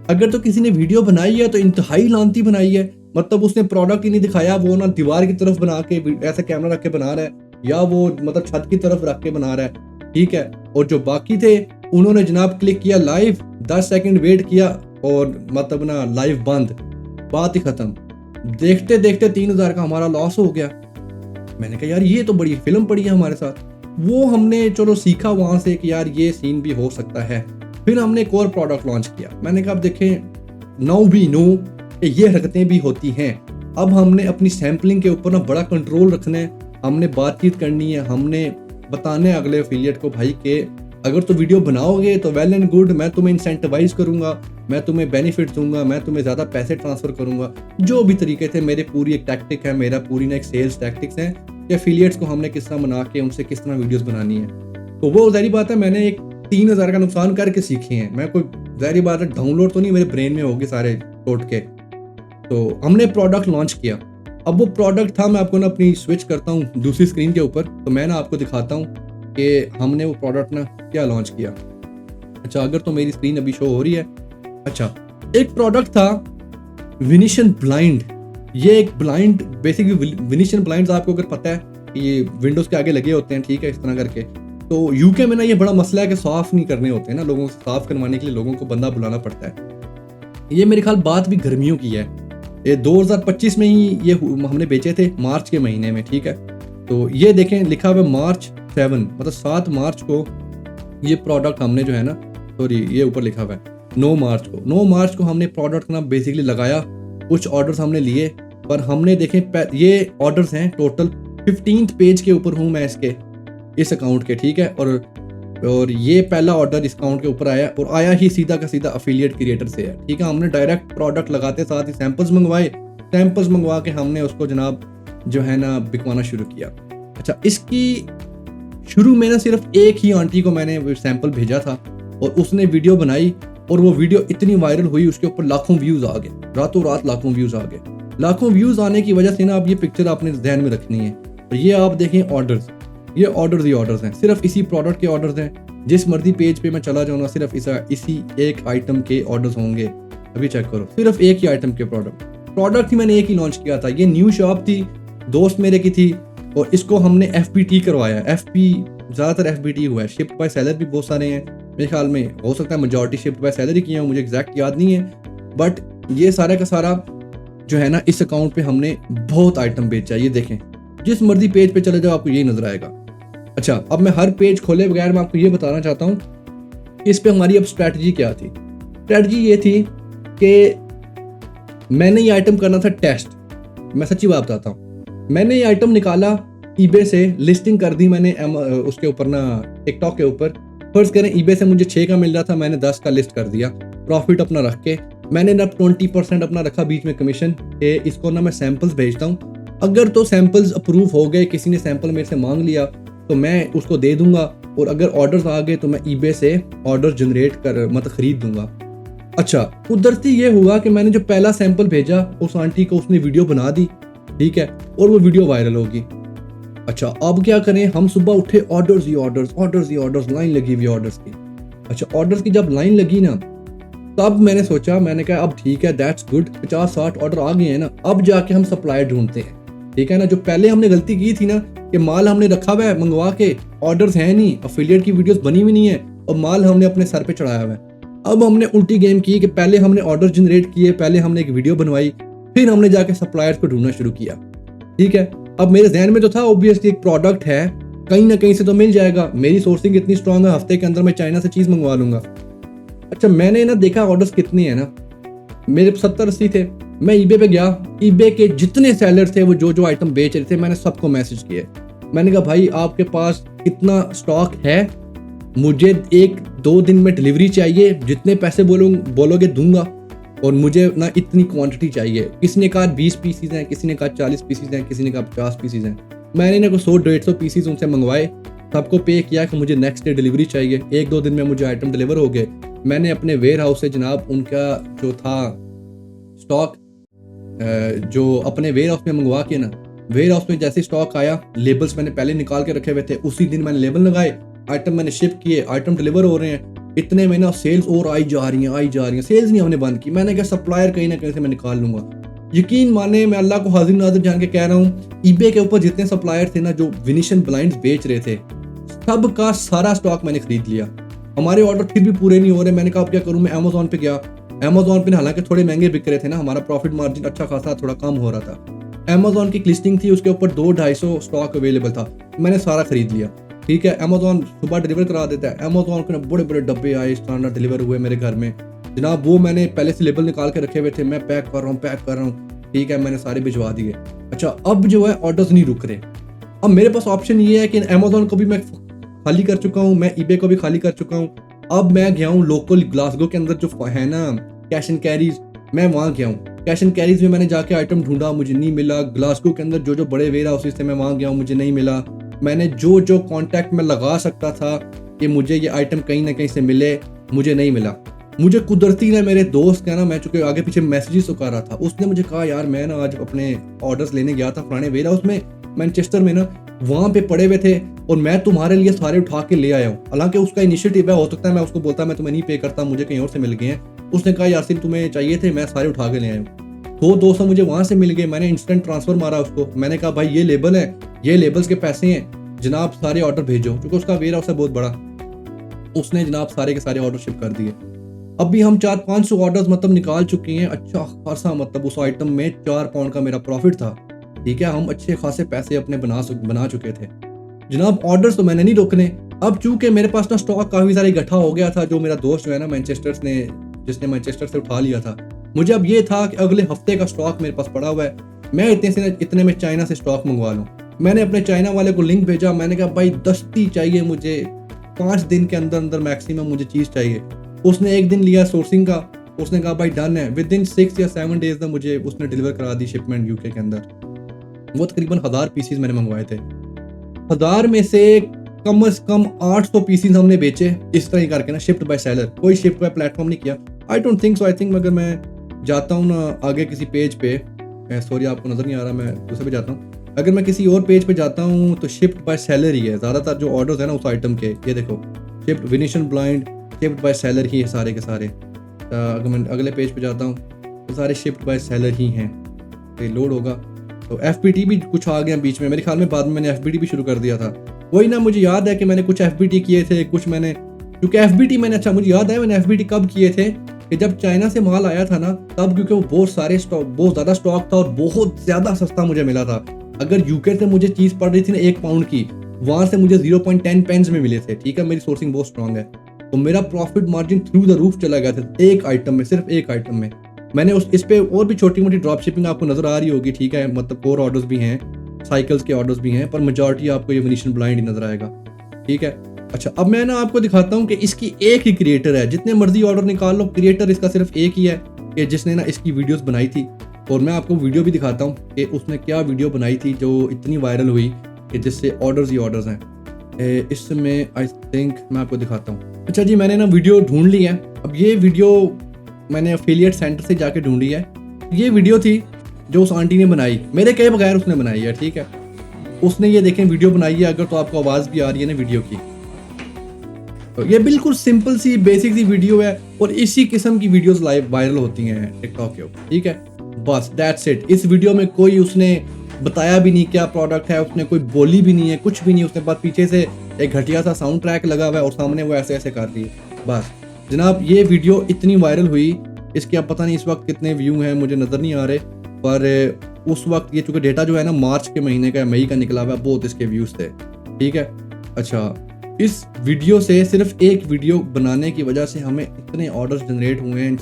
अगर तो किसी ने वीडियो बनाई है तो इंतहाई लानती बनाई है। मतलब उसने प्रोडक्ट ही नहीं दिखाया, वो ना दीवार की तरफ बना के ऐसा कैमरा रख के बना रहा है, या वो मतलब छत की तरफ रख के बना रहा है, ठीक है। और जो बाकी थे उन्होंने जनाब क्लिक किया लाइव, 10 सेकंड वेट किया और मतलब ना लाइव बंद, बात ही खत्म। देखते देखते 3000 का हमारा लॉस हो गया। मैंने कहा यार ये तो बड़ी फिल्म पड़ी है हमारे साथ। वो हमने चलो सीखा वहां से कि यार ये सीन भी हो सकता है। फिर हमने एक और प्रोडक्ट लॉन्च किया। मैंने कहा अब देखें, नाउ वी नो कि ये हरकतें भी होती हैं। अब हमने अपनी सैम्पलिंग के ऊपर ना बड़ा कंट्रोल रखना है, हमने बातचीत करनी है, हमने बताना है अगले एफिलिएट को भाई के अगर तो वीडियो बनाओगे तो वेल एंड गुड, मैं तुम्हें इंसेंटिवाइज करूंगा, मैं तुम्हें बेनिफिट दूंगा, मैं तुम्हें ज़्यादा पैसे ट्रांसफ़र करूंगा। जो भी तरीके थे मेरे, पूरी एक टैक्टिक है मेरा, पूरी ना एक सेल्स टैक्टिक्स हैं कि एफिलिएट्स को हमने किस तरह बना के उनसे किस तरह वीडियोस बनानी है। तो वो ज़ाहिर बात है मैंने एक 3000 का नुकसान करके सीखे हैं। मैं कोई ज़ाहिर बात है डाउनलोड तो नहीं मेरे ब्रेन में होगी सारे टोट के। तो हमने प्रोडक्ट लॉन्च किया। अब वो प्रोडक्ट था, मैं आपको ना अपनी स्विच करता हूँ दूसरी स्क्रीन के ऊपर, तो मैं ना आपको दिखाता हूँ कि हमने वो प्रोडक्ट ना क्या लॉन्च किया। अच्छा, अगर तो मेरी स्क्रीन अभी शो हो रही है। अच्छा, एक प्रोडक्ट था विनिशन ब्लाइंड। ये एक ब्लाइंड, बेसिकली विनिशन ब्लाइंड आपको अगर पता है ये विंडोज के आगे लगे होते हैं, ठीक है, इस तरह करके। तो यूके में ना ये बड़ा मसला है कि साफ नहीं करने होते हैं ना, लोगों से साफ करवाने के लिए लोगों को बंदा बुलाना पड़ता है। ये मेरे ख्याल बात भी गर्मियों की है, ये 2025 में ही ये हमने बेचे थे, मार्च के महीने में, ठीक है। तो ये देखें लिखा हुआ March 7, मतलब 7 मार्च को ये प्रोडक्ट हमने जो है ना, सॉरी ये ऊपर लिखा हुआ है 9 मार्च को। 9 मार्च को हमने प्रोडक्ट ना बेसिकली लगाया, कुछ ऑर्डर्स हमने लिए, पर हमने देखें ये ऑर्डर्स हैं टोटल 15th पेज के ऊपर हूँ मैं इसके, इस अकाउंट के, ठीक है। और ये पहला ऑर्डर इस अकाउंट के ऊपर आया, और आया ही सीधा का सीधा एफिलिएट क्रिएटर से है, ठीक है। हमने डायरेक्ट प्रोडक्ट लगाते साथ ही सैंपल्स मंगवाए, सैंपल्स मंगवा के हमने उसको जनाब जो है ना बिकवाना शुरू किया। अच्छा, इसकी शुरू में ना सिर्फ एक ही आंटी को मैंने सैंपल भेजा था और उसने वीडियो बनाई, और वो वीडियो इतनी वायरल हुई, उसके ऊपर लाखों व्यूज़ आ गए, रातों रात लाखों व्यूज़ आ गए। लाखों व्यूज़ आने की वजह से ना आप ये पिक्चर आपने ध्यान में रखनी है। तो ये आप देखें ऑर्डर्स, ये ऑर्डर्स ही ऑर्डर्स हैं, सिर्फ इसी प्रोडक्ट के ऑर्डर्स हैं। जिस मर्जी पेज पे मैं चला जाऊँ ना, सिर्फ इसी एक आइटम के ऑर्डर्स होंगे। अभी चेक करो, सिर्फ एक ही आइटम के प्रोडक्ट ही मैंने एक ही लॉन्च किया था। ये न्यू शॉप थी, दोस्त मेरे की थी, और इसको हमने FBT करवाया। ज़्यादातर FBT हुआ है, शिफ्ट बाय सेलर भी बहुत सारे हैं, मेरे ख्याल में हो सकता है मेजॉरिटी शिफ्ट बाय सेलर ही किए हैं, मुझे एग्जैक्ट याद नहीं है। बट ये सारा का सारा जो है ना इस अकाउंट पे हमने बहुत आइटम बेचा। ये देखें, जिस मर्जी पेज पे चले जाओ आपको यही नजर आएगा। अच्छा, अब मैं हर पेज खोले बगैर मैं आपको ये बताना चाहता हूँ कि इस पे हमारी अब स्ट्रैटेजी क्या थी। स्ट्रैटेजी ये थी कि मैंने ये आइटम करना था टेस्ट। मैं सच्ची बात बताता हूँ, मैंने ये आइटम निकाला eBay से, लिस्टिंग कर दी मैंने उसके ऊपर ना, टिकटॉक के ऊपर। फर्ज करें eBay से मुझे 6 का मिल रहा था, मैंने 10 का लिस्ट कर दिया, प्रॉफिट अपना रख के। मैंने ना 20% अपना रखा बीच में कमीशन के, इसको ना मैं सैंपल्स भेजता हूँ। अगर तो सैंपल्स अप्रूव हो गए, किसी ने सैंपल मेरे से मांग लिया तो मैं उसको दे दूंगा, और अगर ऑर्डर्स आ गए तो मैं eBay से ऑर्डर जनरेट कर मतलब खरीद दूंगा। अच्छा, कुदरती ये हुआ कि मैंने जो पहला सैंपल भेजा उस आंटी को, उसने वीडियो बना दी, ठीक है, और वो वीडियो वायरल होगी। अच्छा, अब क्या करें, हम सुबह उठे, ऑर्डर्स ही ऑर्डर्स, लाइन लगी हुई ऑर्डर्स की। अच्छा, ऑर्डर्स की जब लाइन लगी ना, तब मैंने सोचा, मैंने कहा अब ठीक है, दैट्स गुड, 50-60 ऑर्डर आ गए हैं ना, अब जाके हम सप्लायर ढूंढते हैं, ठीक है ना। जो पहले हमने गलती की थी ना कि माल हमने रखा हुआ है मंगवा के, ऑर्डर्स हैं नहीं, एफिलिएट की वीडियोस बनी हुई नहीं है, और माल हमने अपने सर पे चढ़ाया हुआ है। अब हमने उल्टी गेम की कि पहले हमने ऑर्डर जनरेट किए, पहले हमने एक वीडियो बनवाई, फिर हमने जाके सप्लायर्स को ढूंढना शुरू किया, ठीक है। अब मेरे जहन में तो था ऑब्वियसली एक प्रोडक्ट है, कहीं ना कहीं से तो मिल जाएगा, मेरी सोर्सिंग इतनी स्ट्रांग है, हफ्ते के अंदर मैं चाइना से चीज़ मंगवा लूंगा। अच्छा, मैंने ना देखा ऑर्डर्स कितने हैं ना, मेरे 70-80 थे। मैं eBay पे गया, eBay के जितने सेलर थे वो जो आइटम बेच रहे थे, मैंने सबको मैसेज किए। मैंने कहा भाई आपके पास कितना स्टॉक है, मुझे 1-2 दिन में डिलीवरी चाहिए, जितने पैसे बोलोगे दूंगा, और मुझे ना इतनी क्वांटिटी चाहिए। किसी ने कहा 20 पीसीज हैं, किसी ने कहा 40 पीसीज हैं, किसी ने कहा 50 पीसीज हैं। मैंने ना 100-150 पीसीज उनसे मंगवाए, सबको पे किया कि मुझे नेक्स्ट डे डिलीवरी चाहिए। 1-2 दिन में मुझे आइटम डिलीवर हो गए। मैंने अपने वेयर हाउस से जनाब उनका जो था स्टॉक जो अपने वेयर हाउस में मंगवा के ना, वेयर हाउस में जैसे स्टॉक आया, लेबल्स मैंने पहले निकाल के रखे हुए थे, उसी दिन मैंने लेबल लगाए, आइटम मैंने शिप किए, आइटम डिलीवर हो रहे हैं। इतने में ना सेल्स और आई जा रही हैं, सेल्स नहीं हमने बंद की। मैंने कहा सप्लायर कहीं ना कहीं से मैं निकाल लूंगा। यकीन माने, मैं अल्लाह को हाजिर नाजिर जान के कह रहा हूँ, ईबे के ऊपर जितने सप्लायर थे ना जो वेनिशियन ब्लाइंड्स बेच रहे थे, सब का सारा स्टॉक मैंने खरीद लिया। हमारे ऑर्डर फिर भी पूरे नहीं हो रहे। मैंने कहा अब क्या करूँ, मैं अमेजोन पे गया। अमेजोन पे हालांकि थोड़े महंगे बिक रहे थे ना, हमारा प्रॉफिट मार्जिन अच्छा खासा थोड़ा कम हो रहा था। अमेजोन की लिस्टिंग थी, उसके ऊपर 200-250 स्टॉक अवेलेबल था, मैंने सारा खरीद लिया। ठीक है, अमेजोन सुबह डिलीवर करा देता है। अमेजोन के बड़े बड़े डब्बे आए, स्टैंडर्ड डिलीवर हुए मेरे घर में जनाब। वो मैंने पहले से लेबल निकाल के रखे हुए थे, मैं पैक कर रहा हूँ। ठीक है, मैंने सारे भिजवा दिए। अच्छा, अब जो है ऑर्डर्स नहीं रुक रहे। अब मेरे पास ऑप्शन ये है कि अमेजोन को भी मैं खाली कर चुका हूँ, मैं ईबे को भी खाली कर चुका हूँ। अब मैं गया हूँ लोकल ग्लासगो के अंदर जो है ना कैश एंड कैरीज, मैं वहाँ गया हूँ। कैश एंड कैरीज में मैंने जाके आइटम ढूंढा, मुझे नहीं मिला। ग्लासगो के अंदर जो बड़े वेयर हाउसेस थे, मैं वहाँ गया हूँ, मुझे नहीं मिला। मैंने जो कॉन्टैक्ट में लगा सकता था कि मुझे ये आइटम कहीं ना कहीं से मिले, मुझे नहीं मिला। मुझे कुदरती ने मेरे दोस्त का ना, मैं चूंकि आगे पीछे मैसेजेस उका रहा था, उसने मुझे कहा यार मैं ना आज अपने ऑर्डर्स लेने गया था फलाने वेयर हाउस में मैनचेस्टर में ना, वहाँ पे पड़े हुए थे और मैं तुम्हारे लिए सारे उठा के ले आया हूँ। हालांकि उसका इनिशिएटिव है, हो सकता है मैं उसको बोलता मैं तुम्हें नहीं पे करता, मुझे कहीं और से मिल गए हैं। उसने कहा यासिन तुम्हें चाहिए थे, मैं सारे उठा के ले आया हूँ। 200 मुझे वहाँ से मिल गए। मैंने इंस्टेंट ट्रांसफर मारा उसको, मैंने कहा भाई ये लेबल है, ये लेबल्स के पैसे हैं जनाब, सारे ऑर्डर भेजो, क्योंकि उसका वेयर हाउस है बहुत बड़ा। उसने जनाब सारे के सारे ऑर्डर शिप कर दिए। अब भी हम 400-500 ऑर्डर्स मतलब निकाल चुके हैं। अच्छा खासा मतलब उस आइटम में 4 पाउंड का मेरा प्रॉफिट था। ठीक है, हम अच्छे खासे पैसे अपने बना चुके थे जनाब। ऑर्डर्स तो मैंने नहीं रोकने। अब चूंकि मेरे पास ना स्टॉक काफी सारा इकट्ठा हो गया था, जो मेरा दोस्त जो है ना मैनचेस्टर ने, जिसने मैनचेस्टर से उठा लिया था, मुझे अब ये था कि अगले हफ्ते का स्टॉक मेरे पास पड़ा हुआ है, मैं इतने में चाइना से स्टॉक मंगवा लूँ। मैंने अपने चाइना वाले को लिंक भेजा, मैंने कहा भाई दस्ती चाहिए मुझे, 5 दिन के अंदर अंदर मैक्सिमम मुझे चीज़ चाहिए। उसने 1 दिन लिया सोर्सिंग का, उसने कहा भाई डन है। विद इन 6 या 7 डेज में मुझे उसने डिलीवर करा दी शिपमेंट यूके के अंदर। वो तकरीबन 1000 पीसीज मैंने मंगवाए थे। 1000 में से कम से कम 800 पीसीज हमने बेचे इस तरह ही करके ना, शिफ्ट बाय सेलर, कोई शिफ्ट बाय प्लेटफॉर्म नहीं किया। I don't think so. I think अगर मैं जाता हूँ ना आगे किसी पेज पे, सॉरी आपको नजर नहीं आ रहा, मैं दूसरे पे जाता हूँ, अगर मैं किसी और पेज पे जाता हूँ तो शिफ्ट बाय सेलर ही है ज़्यादातर जो ऑर्डर्स है ना उस आइटम के। ये देखो shift Venetian blind shift by seller ही है सारे के सारे। अगर मैं अगले पेज पे जाता हूँ तो सारे शिफ्ट बाय सेलर ही हैं। तो लोड होगा तो FBT भी कुछ आ गया बीच में, मेरे ख्याल में बाद में मैंने FBT भी शुरू कर दिया था। वही ना, मुझे याद है कि मैंने कुछ FBT किए थे, कुछ मैंने, क्योंकि FBT मैंने, अच्छा मुझे याद है मैंने FBT कब किए थे कि जब चाइना से माल आया था ना तब, क्योंकि वो बहुत ज़्यादा स्टॉक था और बहुत ज़्यादा सस्ता मुझे मिला था। अगर यूके से मुझे चीज़ पड़ रही थी ना 1 पाउंड की, वहाँ से मुझे 0.10 पेंस में मिले थे। ठीक है, मेरी सोर्सिंग बहुत स्ट्रांग है, तो मेरा profit margin through the roof चला गया था एक आइटम में, सिर्फ एक आइटम में। मैंने इस पे और भी छोटी मोटी ड्रॉप शिपिंग आपको नजर आ रही होगी। ठीक है, मतलब कोर ऑर्डर्स भी हैं, साइकिल्स के ऑर्डर्स भी हैं, पर मेजॉरिटी आपको ये वेनिशियन ब्लाइंड ही नजर आएगा। ठीक है, अच्छा अब मैं ना आपको दिखाता हूँ कि इसकी एक ही क्रिएटर है, जितने मर्जी ऑर्डर निकाल लो, क्रिएटर इसका सिर्फ एक ही है कि जिसने ना इसकी वीडियोस बनाई थी। और मैं आपको वीडियो भी दिखाता हूँ कि उसने क्या वीडियो बनाई थी जो इतनी वायरल हुई कि जिससे ऑर्डर्स ही ऑर्डर्स हैं। इसमें आई थिंक मैं आपको दिखाता हूँ। अच्छा जी, मैंने ना वीडियो ढूंढ ली है। अब ये वीडियो मैंने एफिलिएट सेंटर से जाके ढूंढी है। ये वीडियो थी जो उस आंटी ने बनाई, मेरे कहे बगैर उसने बनाई है। ठीक है, उसने ये देखें वीडियो बनाई है, अगर तो आपको आवाज़ भी आ रही है ना वीडियो की, तो ये बिल्कुल सिंपल सी बेसिक सी वीडियो है और इसी किस्म की वीडियोस लाइव वायरल होती हैं टिकटॉक के ऊपर। ठीक है, बस दैट्स इट। इस वीडियो में कोई उसने बताया भी नहीं क्या प्रोडक्ट है, उसने कोई बोली भी नहीं है, कुछ भी नहीं। उसने बस पीछे से एक घटिया सा साउंड ट्रैक लगा हुआ है और सामने वो ऐसे ऐसे कर रही है बस। जनाब ये वीडियो इतनी वायरल हुई, इसके अब पता नहीं इस वक्त कितने व्यू हैं, मुझे नज़र नहीं आ रहे, पर उस वक्त ये चूँकि डेटा जो है ना मार्च के महीने का, मई का निकला हुआ है, बहुत इसके व्यूज़ थे। ठीक है, अच्छा इस वीडियो से, सिर्फ एक वीडियो बनाने की वजह से हमें इतने ऑर्डर्स जनरेट हुए हैं,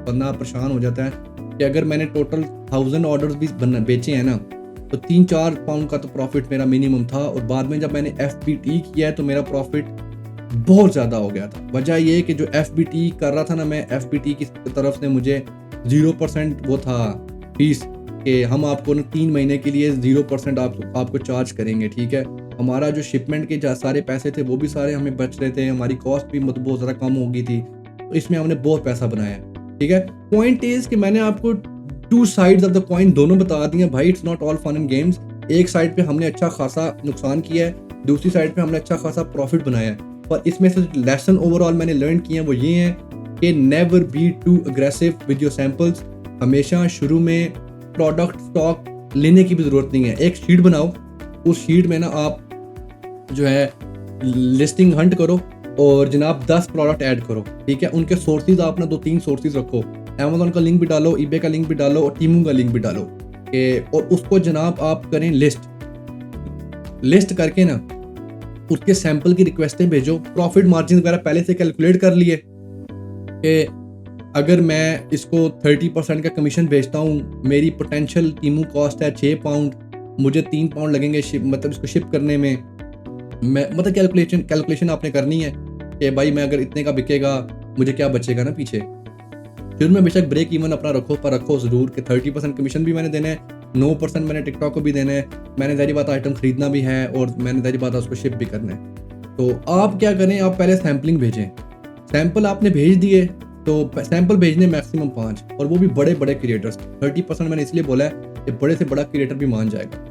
बंदा परेशान हो जाता है कि अगर मैंने टोटल 1000 ऑर्डर्स भी बेचे हैं ना तो 3-4 पाउंड का तो प्रॉफिट मेरा मिनिमम था। और बाद में जब मैंने FBT किया है तो मेरा प्रॉफिट बहुत ज़्यादा हो गया था। वजह ये कि जो FBT कर रहा था ना मैं, FBT की तरफ से मुझे 0% वो था फीस कि हम आपको ना 3 महीने के लिए 0% आपको चार्ज करेंगे। ठीक है, हमारा जो शिपमेंट के सारे पैसे थे वो भी सारे हमें बच रहे थे, हमारी कॉस्ट भी मतलब बहुत ज़्यादा कम हो गई थी, तो इसमें हमने बहुत पैसा बनाया। ठीक है, पॉइंट इज़ कि मैंने आपको two sides of the coin दोनों बता दिए भाई। It's not all fun and games. एक साइड पे हमने अच्छा खासा नुकसान किया है, दूसरी साइड पे हमने अच्छा खासा प्रॉफिट बनाया है। पर इसमें से लेसन ओवरऑल मैंने लर्न किया वो ये हैं कि never be too aggressive with your samples. हमेशा शुरू में प्रोडक्ट स्टॉक लेने की भी ज़रूरत नहीं है। एक शीट बनाओ, उस शीट में ना आप जो है लिस्टिंग हंट करो और जनाब 10 प्रोडक्ट ऐड करो। ठीक है, उनके सोर्सेज आप ना 2-3 सोर्सेज रखो, अमेजोन का लिंक भी डालो, ईबे का लिंक भी डालो और टीमू का लिंक भी डालो और उसको जनाब आप करें लिस्ट करके ना उसके सैंपल की रिक्वेस्टें भेजो। प्रॉफिट मार्जिन वगैरह पहले से कैलकुलेट कर लिए कि अगर मैं इसको 30% का कमीशन भेजता हूँ, मेरी पोटेंशियल टीमू कॉस्ट है 6 पाउंड, मुझे 3 पाउंड लगेंगे मतलब इसको शिप करने में। मैं मतलब कैलकुलेशन आपने करनी है कि भाई मैं अगर इतने का बिकेगा मुझे क्या बचेगा ना पीछे। शुरू में बेशक ब्रेक इवन अपना रखो, पर रखो ज़रूर कि 30% कमीशन भी मैंने देना है, 9% मैंने टिकटॉक को भी देना है, मैंने ज़ाहिर बात आइटम खरीदना भी है और मैंने ज़ाहिर बात उसको शिप भी करना है। तो आप क्या करें, आप पहले सैम्पलिंग भेजें। सैंपल आपने भेज दिए तो सैंपल भेजने मैक्सिमम 5 और वो भी बड़े बड़े क्रिएटर्स। 30% मैंने इसलिए बोला है कि बड़े से बड़ा क्रिएटर भी मान जाएगा।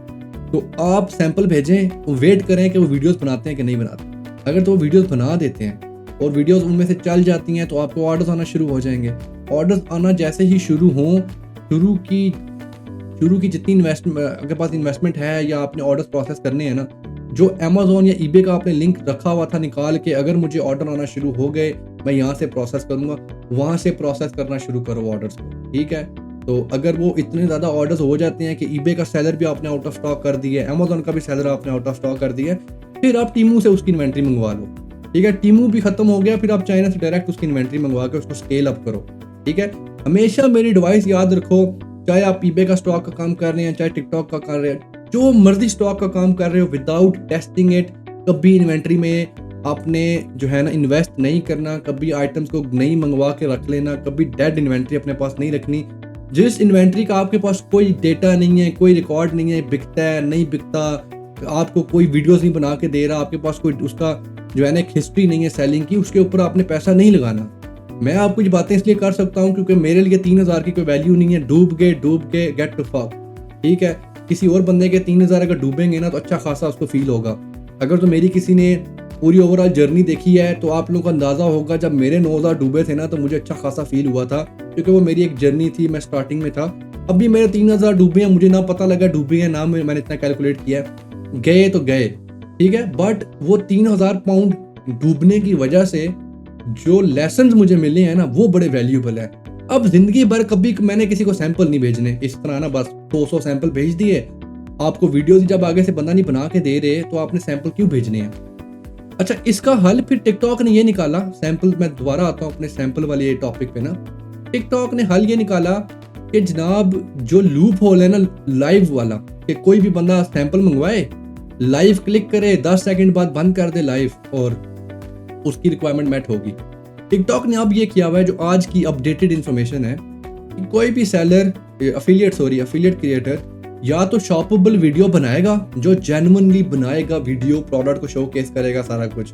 तो आप सैंपल भेजें, वेट करें कि वो वीडियोस बनाते हैं कि नहीं बनाते। अगर तो वो वीडियोस बना देते हैं और वीडियोस उनमें से चल जाती हैं तो आपको ऑर्डर्स आना शुरू हो जाएंगे। ऑर्डर्स आना जैसे ही शुरू हों, शुरू की जितनी आपके पास इन्वेस्टमेंट है या आपने ऑर्डर्स प्रोसेस करने हैं ना, जो अमेजोन या ईबे का आपने लिंक रखा हुआ था निकाल के, अगर मुझे ऑर्डर आना शुरू हो गए मैं यहाँ से प्रोसेस करूँगा, वहाँ से प्रोसेस करना शुरू करो ऑर्डर्स को। ठीक है, तो अगर वो इतने ज़्यादा ऑर्डर्स हो जाते हैं कि ईबे का सेलर भी आपने आउट ऑफ स्टॉक कर दिया है, अमेजोन का भी सेलर आपने आउट ऑफ स्टॉक कर दिया है, फिर आप टीमू से उसकी इन्वेंट्री मंगवा लो। ठीक है, टीमू भी खत्म हो गया, फिर आप चाइना से डायरेक्ट उसकी इन्वेंट्री मंगवा के उसको स्केल अप करो। ठीक है, हमेशा मेरी एडवाइस याद रखो, चाहे आप ईबे का स्टॉक का काम कर रहे हैं, चाहे टिकटॉक का कर रहे हैं, जो मर्जी स्टॉक का काम कर रहे हो, विदाउट टेस्टिंग इट कभी इन्वेंट्री में आपने जो है ना इन्वेस्ट नहीं करना, कभी आइटम्स को नहीं मंगवा के रख लेना, कभी डेड इन्वेंट्री अपने पास नहीं रखनी। जिस इन्वेंट्री का आपके पास कोई डेटा नहीं है, कोई रिकॉर्ड नहीं है, बिकता है नहीं बिकता, आपको कोई वीडियोस नहीं बना के दे रहा, आपके पास कोई उसका जो है ना एक हिस्ट्री नहीं है सेलिंग की, उसके ऊपर आपने पैसा नहीं लगाना। मैं आपको ये बातें इसलिए कर सकता हूँ क्योंकि मेरे लिए 3000 की कोई वैल्यू नहीं है। डूब के गेट टू फक। ठीक है, किसी और बंदे के 3000 अगर डूबेंगे ना तो अच्छा खासा उसको फील होगा। अगर तो मेरी किसी ने पूरी ओवरऑल जर्नी देखी है तो आप लोगों को अंदाज़ा होगा, जब मेरे 9000 डूबे थे ना तो मुझे अच्छा खासा फील हुआ था, क्योंकि वो मेरी एक जर्नी थी, मैं स्टार्टिंग में था। अभी मेरे 3000 डूबे हैं, मुझे ना पता लगा डूबे हैं, ना मैंने इतना कैलकुलेट किया, गए तो गए। ठीक है, बट वो 3000 पाउंड डूबने की वजह से जो लेसन्स मुझे मिले हैं ना वो बड़े वैल्यूबल है। अब जिंदगी भर कभी मैंने किसी को सैंपल नहीं भेजने इस तरह ना, बस 200 सैंपल भेज दिए। आपको वीडियोस जब आगे से बंदा नहीं बना के दे रहे तो आपने सैंपल क्यों भेजने हैं। अच्छा, इसका हल फिर टिकटॉक ने ये निकाला। सैंपल मैं दोबारा आता हूँ अपने सैंपल वाले टॉपिक पे ना। टिकटॉक ने हल ये निकाला कि जनाब जो लूप होल है ना लाइव वाला, कि कोई भी बंदा सैंपल मंगवाए, लाइव क्लिक करे, 10 सेकंड बाद बंद कर दे लाइव और उसकी रिक्वायरमेंट मेट होगी। टिकटॉक ने अब ये किया हुआ है, जो आज की अपडेटेड इन्फॉर्मेशन है, कि कोई भी सेलर एफिलिएट क्रिएटर या तो शॉपेबल वीडियो बनाएगा, जो जेन्युइनली बनाएगा वीडियो, प्रोडक्ट को शोकेस करेगा सारा कुछ,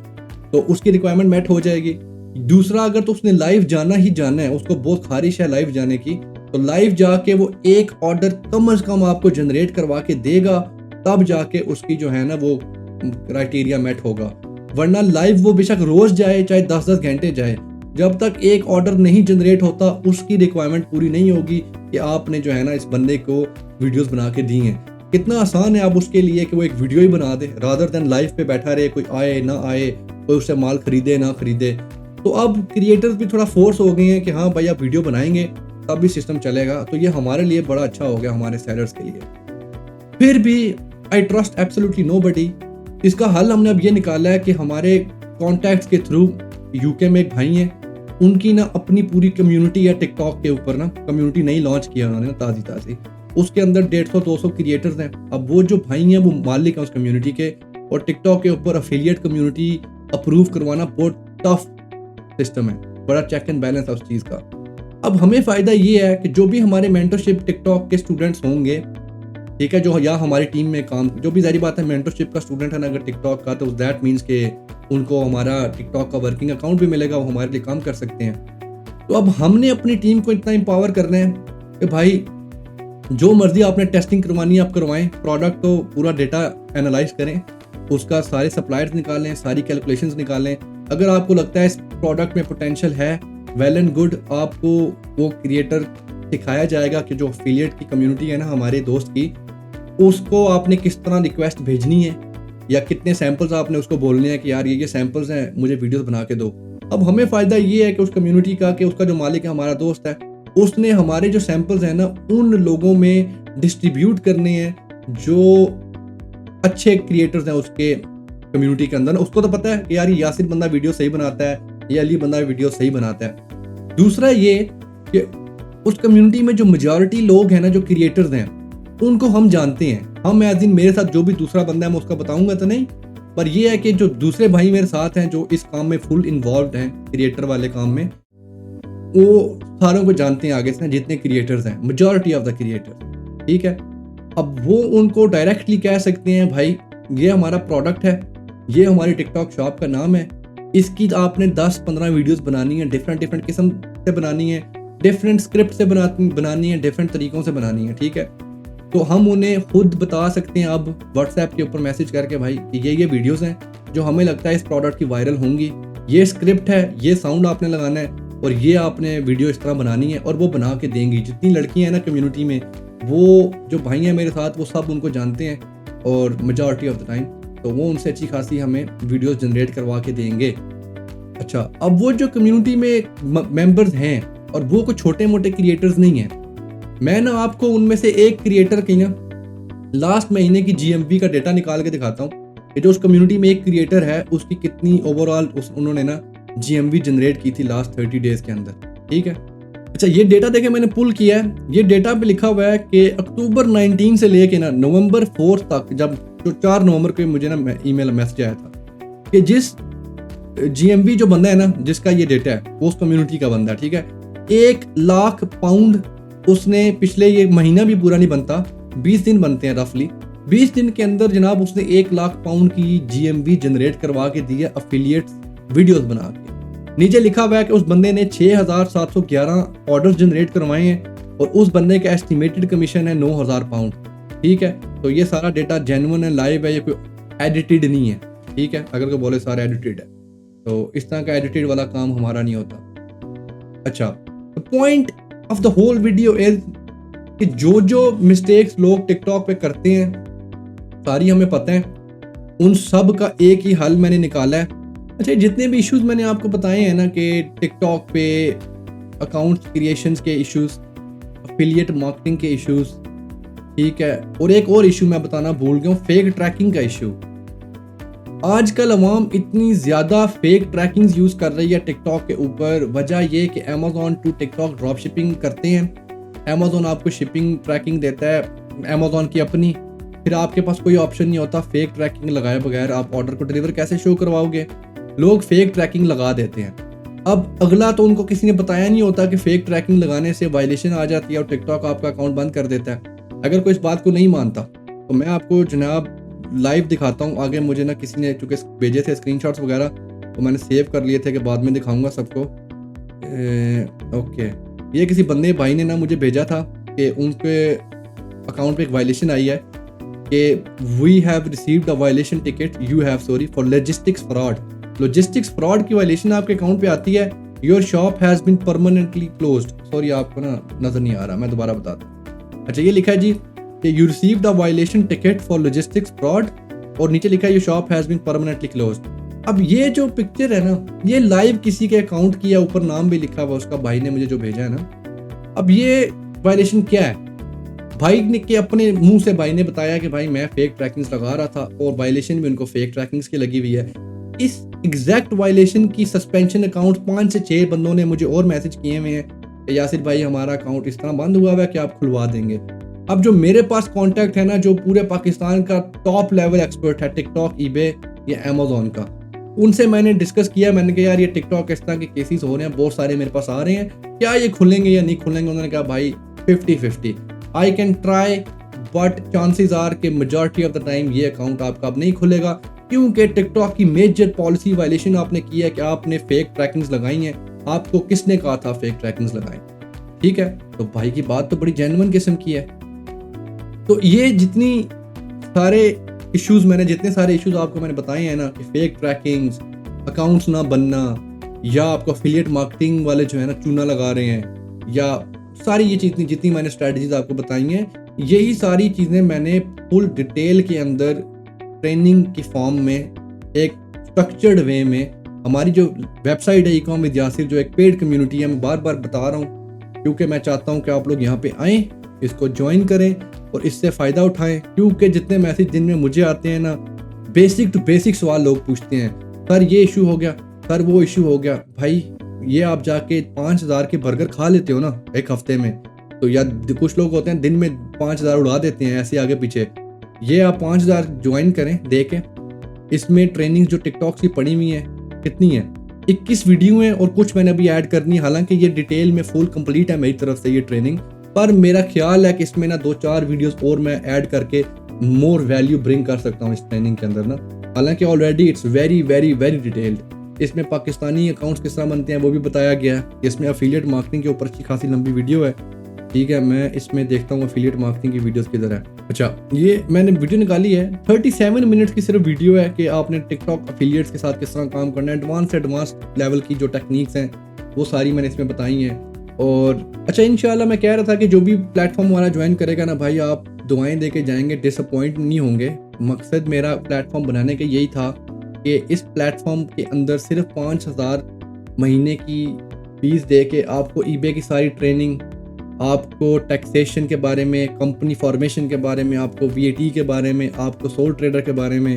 तो उसकी रिक्वायरमेंट मेट हो जाएगी। दूसरा, अगर तो उसने लाइव जाना ही जाना है, उसको बहुत खारिश है लाइव जाने की, तो लाइव जाके वो एक ऑर्डर कम से कम आपको जनरेट करवा के देगा, तब जाके उसकी जो है ना वो क्राइटेरिया मेट होगा। वरना लाइव वो बेशक रोज जाए, चाहे 10-10 घंटे जाए, जब तक एक ऑर्डर नहीं जनरेट होता उसकी रिक्वायरमेंट पूरी नहीं होगी कि आपने जो है ना इस बंदे को वीडियोस बना के दी हैं। कितना आसान है अब उसके लिए कि वो एक वीडियो ही बना दे, रादर देन लाइव पे बैठा रहे, कोई आए ना आए, कोई उससे माल खरीदे ना खरीदे। तो अब क्रिएटर्स भी थोड़ा फोर्स हो गए हैं कि हाँ भाई आप वीडियो बनाएंगे तब भी सिस्टम चलेगा। तो ये हमारे लिए बड़ा अच्छा हो गया, हमारे सेलर्स के लिए। फिर भी आई ट्रस्ट एब्सोल्युटली नोबडी। इसका हल हमने अब ये निकाला है कि हमारे कॉन्टैक्ट्स के थ्रू यूके में एक भाई हैं, उनकी ना अपनी पूरी कम्युनिटी है टिकटॉक के ऊपर ना, कम्युनिटी नहीं लॉन्च किया उन्होंने ना ताज़ी, उसके अंदर 150-200 क्रिएटर्स हैं। अब वो जो भाई हैं वो मालिक हैं उस कम्युनिटी के, और टिकटॉक के ऊपर अफिलिएट कम्युनिटी अप्रूव करवाना बहुत टफ सिस्टम है, बड़ा चेक एंड बैलेंस है उस चीज़ का। अब हमें फ़ायदा ये है कि जो भी हमारे मेंटरशिप टिकटॉक के स्टूडेंट्स होंगे ठीक है, जो या हमारी टीम में काम, जो भी ज़ाहिर बात है मेंटरशिप का स्टूडेंट है ना अगर टिकटॉक का, तो दैट मीन्स के उनको हमारा टिकटॉक का वर्किंग अकाउंट भी मिलेगा, वो हमारे लिए काम कर सकते हैं। तो अब हमने अपनी टीम को इतना एम्पावर करना है कि भाई जो मर्जी आपने टेस्टिंग करवानी है आप करवाएं, प्रोडक्ट को पूरा डेटा एनालाइज करें, उसका सारे सप्लायर्स निकालें, सारी कैलकुलेशंस निकालें। अगर आपको लगता है इस प्रोडक्ट में पोटेंशियल है, वेल एंड गुड, आपको वो क्रिएटर सिखाया जाएगा कि जो एफिलिएट की कम्युनिटी है ना हमारे दोस्त की, उसको आपने किस तरह रिक्वेस्ट भेजनी है या कितने सैंपल्स आपने उसको बोलने हैं कि यार ये सैंपल्स हैं, मुझे वीडियोस बना के दो। अब हमें फ़ायदा ये है कि उस कम्युनिटी का, कि उसका जो मालिक है हमारा दोस्त है, उसने हमारे जो सैंपल्स हैं ना उन लोगों में डिस्ट्रीब्यूट करने हैं जो अच्छे क्रिएटर्स हैं उसके कम्युनिटी के अंदर। उसको तो पता है कि यार ये यासिर बंदा वीडियो सही बनाता है, ये अली बंदा वीडियो सही बनाता है। दूसरा ये कि उस कम्युनिटी में जो मेजॉरिटी लोग हैं ना, जो क्रिएटर्स हैं, उनको हम जानते हैं। हम एज इन मेरे साथ जो भी दूसरा बंदा है मैं उसका बताऊंगा तो नहीं, पर ये है कि जो दूसरे भाई मेरे साथ हैं जो इस काम में फुल इन्वॉल्व हैं, क्रिएटर वाले काम में, वो सारों को जानते हैं आगे से, जितने क्रिएटर्स हैं, मेजॉरिटी ऑफ द क्रिएटर्स। ठीक है, अब वो उनको डायरेक्टली कह सकते हैं भाई ये हमारा प्रोडक्ट है, ये हमारी टिकटॉक शॉप का नाम है, इसकी आपने 10-15 वीडियोस बनानी है, डिफरेंट किस्म से बनानी है, डिफरेंट स्क्रिप्ट से बनानी है, डिफरेंट तरीकों से बनानी है। ठीक है, तो हम उन्हें खुद बता सकते हैं अब व्हाट्सएप के ऊपर मैसेज करके भाई ये वीडियोस हैं जो हमें लगता है इस प्रोडक्ट की वायरल होंगी, ये स्क्रिप्ट है, ये साउंड आपने लगाना है और ये आपने वीडियो इस तरह बनानी है, और वो बना के देंगी। जितनी लड़कियां हैं ना कम्युनिटी में, वो जो भाई हैं मेरे साथ, वो सब उनको जानते हैं और मेजॉरिटी ऑफ द टाइम तो वो उनसे अच्छी खासी हमें वीडियोस जनरेट करवा के देंगे। अच्छा, अब वो जो कम्युनिटी में मेंबर्स हैं और वो कोई छोटे मोटे क्रिएटर्स नहीं हैं, मैं ना आपको उनमें से एक क्रिएटर की ना लास्ट महीने की GMV का डेटा निकाल के दिखाता हूँ कि जो उस कम्युनिटी में एक क्रिएटर है उसकी कितनी ओवरऑल उन्होंने ना GMV जनरेट की थी लास्ट 30 डेज के अंदर। ठीक है, अच्छा ये डेटा देखे मैंने पुल किया है, ये डेटा पे लिखा हुआ है कि अक्टूबर 19 से लेके ना नवंबर 4 तक, जब जो 4 नवंबर को मुझे ना ईमेल मैसेज आया था कि जिस GMV जो बंदा है ना जिसका ये डेटा है वो उस कम्युनिटी का बंदा है। ठीक है, 1 लाख पाउंड उसने पिछले, ये महीना भी पूरा नहीं बनता, 20 दिन बनते हैं रफली, 20 दिन के अंदर जनाब उसने 1 लाख पाउंड की GMV जनरेट करवा के दी है एफिलिएट वीडियोस बना के। नीचे लिखा हुआ है कि उस बंदे ने 6,711 ऑर्डर जनरेट करवाए हैं और उस बंदे का एस्टिमेटेड कमीशन है 9,000 पाउंड। ठीक है, तो ये सारा डेटा जेन्युइन है, लाइव है, ये कोई एडिटेड नहीं है। ठीक है, अगर कोई बोले सारा एडिटेड है तो इस तरह का एडिटेड वाला काम हमारा नहीं होता। अच्छा, point of the whole video is कि जो मिस्टेक्स लोग टिकटॉक पे करते हैं सारी हमें पता है, उन सब का एक ही हल मैंने निकाला है। अच्छा, जितने भी इश्यूज मैंने आपको बताए हैं ना कि टिकटॉक पे अकाउंट क्रिएशंस के इश्यूज, एफिलिएट मार्केटिंग के इश्यूज, ठीक है, और एक और इशू मैं बताना भूल गया हूँ, फेक ट्रैकिंग का इशू। आजकल अवाम इतनी ज़्यादा फेक ट्रैकिंग यूज़ कर रही है टिकटॉक के ऊपर, वजह ये कि Amazon to TikTok drop shipping करते हैं, अमेज़ॉन आपको शिपिंग ट्रैकिंग देता है अमेज़ॉन की अपनी, फिर आपके पास कोई ऑप्शन नहीं होता फेक ट्रैकिंग लगाए बगैर आप ऑर्डर को डिलीवर कैसे शो करवाओगे। लोग फेक ट्रैकिंग लगा देते हैं। अब अगला तो उनको किसी ने बताया नहीं होता कि फेक ट्रैकिंग लगाने से वायलेशन आ जाती है और टिकटॉक आपका अकाउंट बंद कर देता है। अगर कोई इस बात को नहीं मानता तो मैं आपको जनाब लाइव दिखाता हूँ। आगे मुझे ना किसी ने चूँकि भेजे थे स्क्रीनशॉट्स वगैरह, तो मैंने सेव कर लिए थे कि बाद में दिखाऊंगा सबको। ओके, ये किसी बंदे भाई ने ना मुझे भेजा था कि उनके अकाउंट पे एक वायलेशन आई है कि we have received a violation ticket, you have sorry for logistics fraud. Logistics fraud की वायलेशन आपके अकाउंट पे आती है, your shop has been permanently closed. Sorry आपको ना नज़र नहीं आ रहा, मैं दोबारा बताता हूँ। अच्छा, ये लिखा है जी कि you received a violation ticket for logistics fraud, और नीचे लिखा है your shop has been permanently closed. अब ये जो पिक्चर है ना, ये लाइव किसी के अकाउंट की है, ऊपर नाम भी लिखा हुआ उसका, भाई ने मुझे जो भेजा है ना। अब ये वायलेशन क्या है? भाई ने के अपने मुंह से भाई ने बताया कि भाई मैं फेक ट्रैकिंग्स लगा रहा था और वायलेशन भी उनको फेक ट्रैकिंग्स की लगी हुई है। इस एग्जैक्ट वायलेशन की सस्पेंशन अकाउंट 5 से 6 बंदों ने मुझे और मैसेज किए हुए हैं कि यासिर भाई हमारा अकाउंट इस तरह बंद हुआ है कि आप खुलवा देंगे। अब जो मेरे पास कांटेक्ट है ना, जो पूरे पाकिस्तान का टॉप लेवल एक्सपर्ट है टिकटॉक, ईबे या अमेज़ॉन का, उनसे मैंने डिस्कस किया। मैंने कहा यार ये टिकटॉक इस तरह के केसेस हो रहे हैं, बहुत सारे मेरे पास आ रहे हैं, क्या ये खुलेंगे या नहीं खुलेंगे? उन्होंने कहा भाई 50-50, I can try but chances are कि मेजॉरिटी ऑफ द टाइम ये अकाउंट आपका अब नहीं खुलेगा, क्योंकि टिकटॉक की मेजर पॉलिसी वायलेशन आपने की है कि आपने फेक ट्रैकिंग्स लगाई हैं। आपको किसने कहा था फेक ट्रैकिंग्स लगाएं? ठीक है, तो भाई की बात तो बड़ी जेन्युइन किस्म की है। तो ये जितने सारे इश्यूज आपको मैंने बताए हैं ना, कि फेक ट्रैकिंग्स, अकाउंट्स ना बनना, या आपको एफिलिएट मार्केटिंग वाले जो है ना चूना लगा रहे हैं, या सारी ये चीज़ें जितनी मैंने स्ट्रैटेजीज आपको बताई हैं, यही सारी चीज़ें मैंने फुल डिटेल के अंदर ट्रेनिंग की फॉर्म में एक स्ट्रक्चर्ड वे में हमारी जो वेबसाइट है ई-कॉम विद यासिर, जो एक पेड कम्युनिटी है, मैं बार बार बता रहा हूँ क्योंकि मैं चाहता हूँ कि आप लोग यहाँ पे आएँ, इसको ज्वाइन करें और इससे फ़ायदा उठाएं। क्योंकि जितने मैसेज जिनमें मुझे आते हैं ना, बेसिक टू बेसिक सवाल लोग पूछते हैं, सर ये इशू हो गया, सर वो इशू हो गया। भाई ये आप जाके 5,000 के बर्गर खा लेते हो ना एक हफ्ते में, तो या कुछ लोग होते हैं दिन में 5,000 उड़ा देते हैं ऐसे आगे पीछे। ये आप 5,000 ज्वाइन करें, देखें इसमें ट्रेनिंग जो टिकटॉक की पड़ी हुई है कितनी है, 21 वीडियो है और कुछ मैंने अभी ऐड करनी है। हालांकि ये डिटेल में फुल कंप्लीट है मेरी तरफ से ये ट्रेनिंग, पर मेरा ख्याल है कि इसमें ना 2-4 वीडियोस और मैं ऐड करके मोर वैल्यू ब्रिंग कर सकता हूँ इस ट्रेनिंग के अंदर ना। हालांकि already it's very very very detailed. इसमें पाकिस्तानी अकाउंट्स किस तरह बनते हैं वो भी बताया गया है। इसमें एफिलिएट मार्केटिंग के ऊपर अच्छी खासी लंबी वीडियो है। ठीक है, मैं इसमें देखता हूँ एफिलिएट मार्केटिंग की वीडियोस किधर है। अच्छा, ये मैंने वीडियो निकाली है, 37 मिनट की सिर्फ वीडियो है कि आपने टिकटॉक एफिलिएट्स के साथ किस तरह काम करना है। एडवांस लेवल की जो टेक्निक्स हैं वो सारी मैंने इसमें बताई हैं। और अच्छा, इंशाल्लाह मैं कह रहा था कि जो भी प्लेटफॉर्म वाला ज्वाइन करेगा ना भाई, आप दुआएं दे के जाएंगे, डिसअपॉइंट नहीं होंगे। मकसद मेरा प्लेटफॉर्म बनाने का यही था कि इस प्लेटफॉर्म के अंदर सिर्फ 5,000 महीने की फीस दे के आपको ईबे की सारी ट्रेनिंग, आपको टैक्सेशन के बारे में, कंपनी फॉर्मेशन के बारे में, आपको VAT के बारे में, आपको सोल ट्रेडर के बारे में,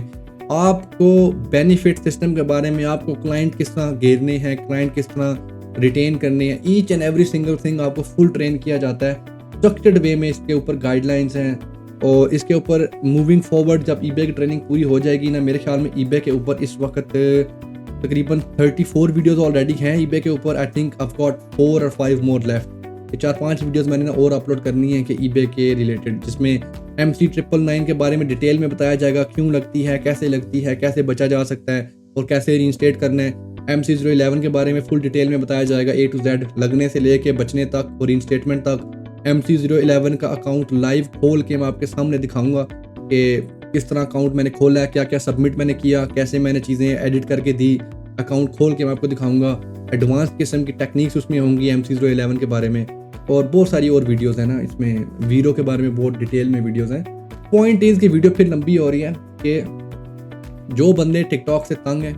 आपको बेनिफिट सिस्टम के बारे में, आपको क्लाइंट किस तरह घेरने हैं, क्लाइंट किस तरह रिटेन करने हैं, each and every single thing आपको फुल ट्रेन किया जाता है स्ट्रक्चर्ड वे में। इसके ऊपर गाइडलाइंस हैं और इसके ऊपर मूविंग फॉरवर्ड जब ईबे की ट्रेनिंग पूरी हो जाएगी ना, मेरे ख्याल में ईबे के ऊपर इस वक्त तकरीबन 34 वीडियोस ऑलरेडी हैं ईबे के ऊपर। आई थिंक आई गॉट 4 और 5 मोर लेफ्ट। ये 4-5 वीडियोस मैंने ना और अपलोड करनी है कि ईबे के रिलेटेड, जिसमें MC999 के बारे में डिटेल में बताया जाएगा, क्यों लगती है, कैसे बचा जा सकता है और कैसे रीइंस्टेट करना है। MC011 के बारे में फुल डिटेल में बताया जाएगा, A to Z, लगने से लेके बचने तक और रीइंस्टेटमेंट तक। MC011 का अकाउंट लाइव खोल के मैं आपके सामने दिखाऊंगा कि किस तरह अकाउंट मैंने खोला है, क्या क्या सबमिट मैंने किया, कैसे मैंने चीज़ें एडिट करके दी। अकाउंट खोल के मैं आपको दिखाऊंगा। एडवांस किस्म की टेक्निक्स उसमें होंगी MC011 के बारे में, और बहुत सारी और वीडियोस हैं ना इसमें। वीरो के बारे में बहुत डिटेल में वीडियोस हैं। पॉइंट इज़ कि वीडियो फिर लंबी हो रही है कि जो बंदे टिकटॉक से तंग हैं,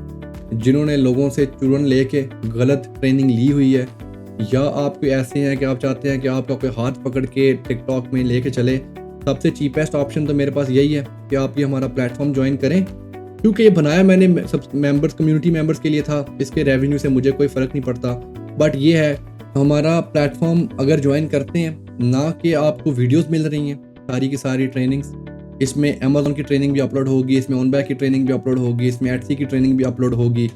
जिन्होंने लोगों से चूरन लेके गलत ट्रेनिंग ली हुई है, या आप कोई ऐसे हैं कि आप चाहते हैं कि आपका कोई हाथ पकड़ के टिकटॉक में लेके चले, सबसे चीपेस्ट ऑप्शन तो मेरे पास यही है कि आप ये हमारा प्लेटफॉर्म ज्वाइन करें। क्योंकि ये बनाया मैंने सब मेंबर्स, कम्युनिटी मेंबर्स के लिए था। इसके रेवेन्यू से मुझे कोई फ़र्क नहीं पड़ता। बट ये है, हमारा प्लेटफॉर्म अगर ज्वाइन करते हैं ना, कि आपको वीडियोस मिल रही हैं सारी की सारी ट्रेनिंग्स, इसमें अमेज़न की ट्रेनिंग भी अपलोड होगी, इसमें ऑनबैक की ट्रेनिंग भी अपलोड होगी, इसमें एटसी की ट्रेनिंग भी अपलोड होगी,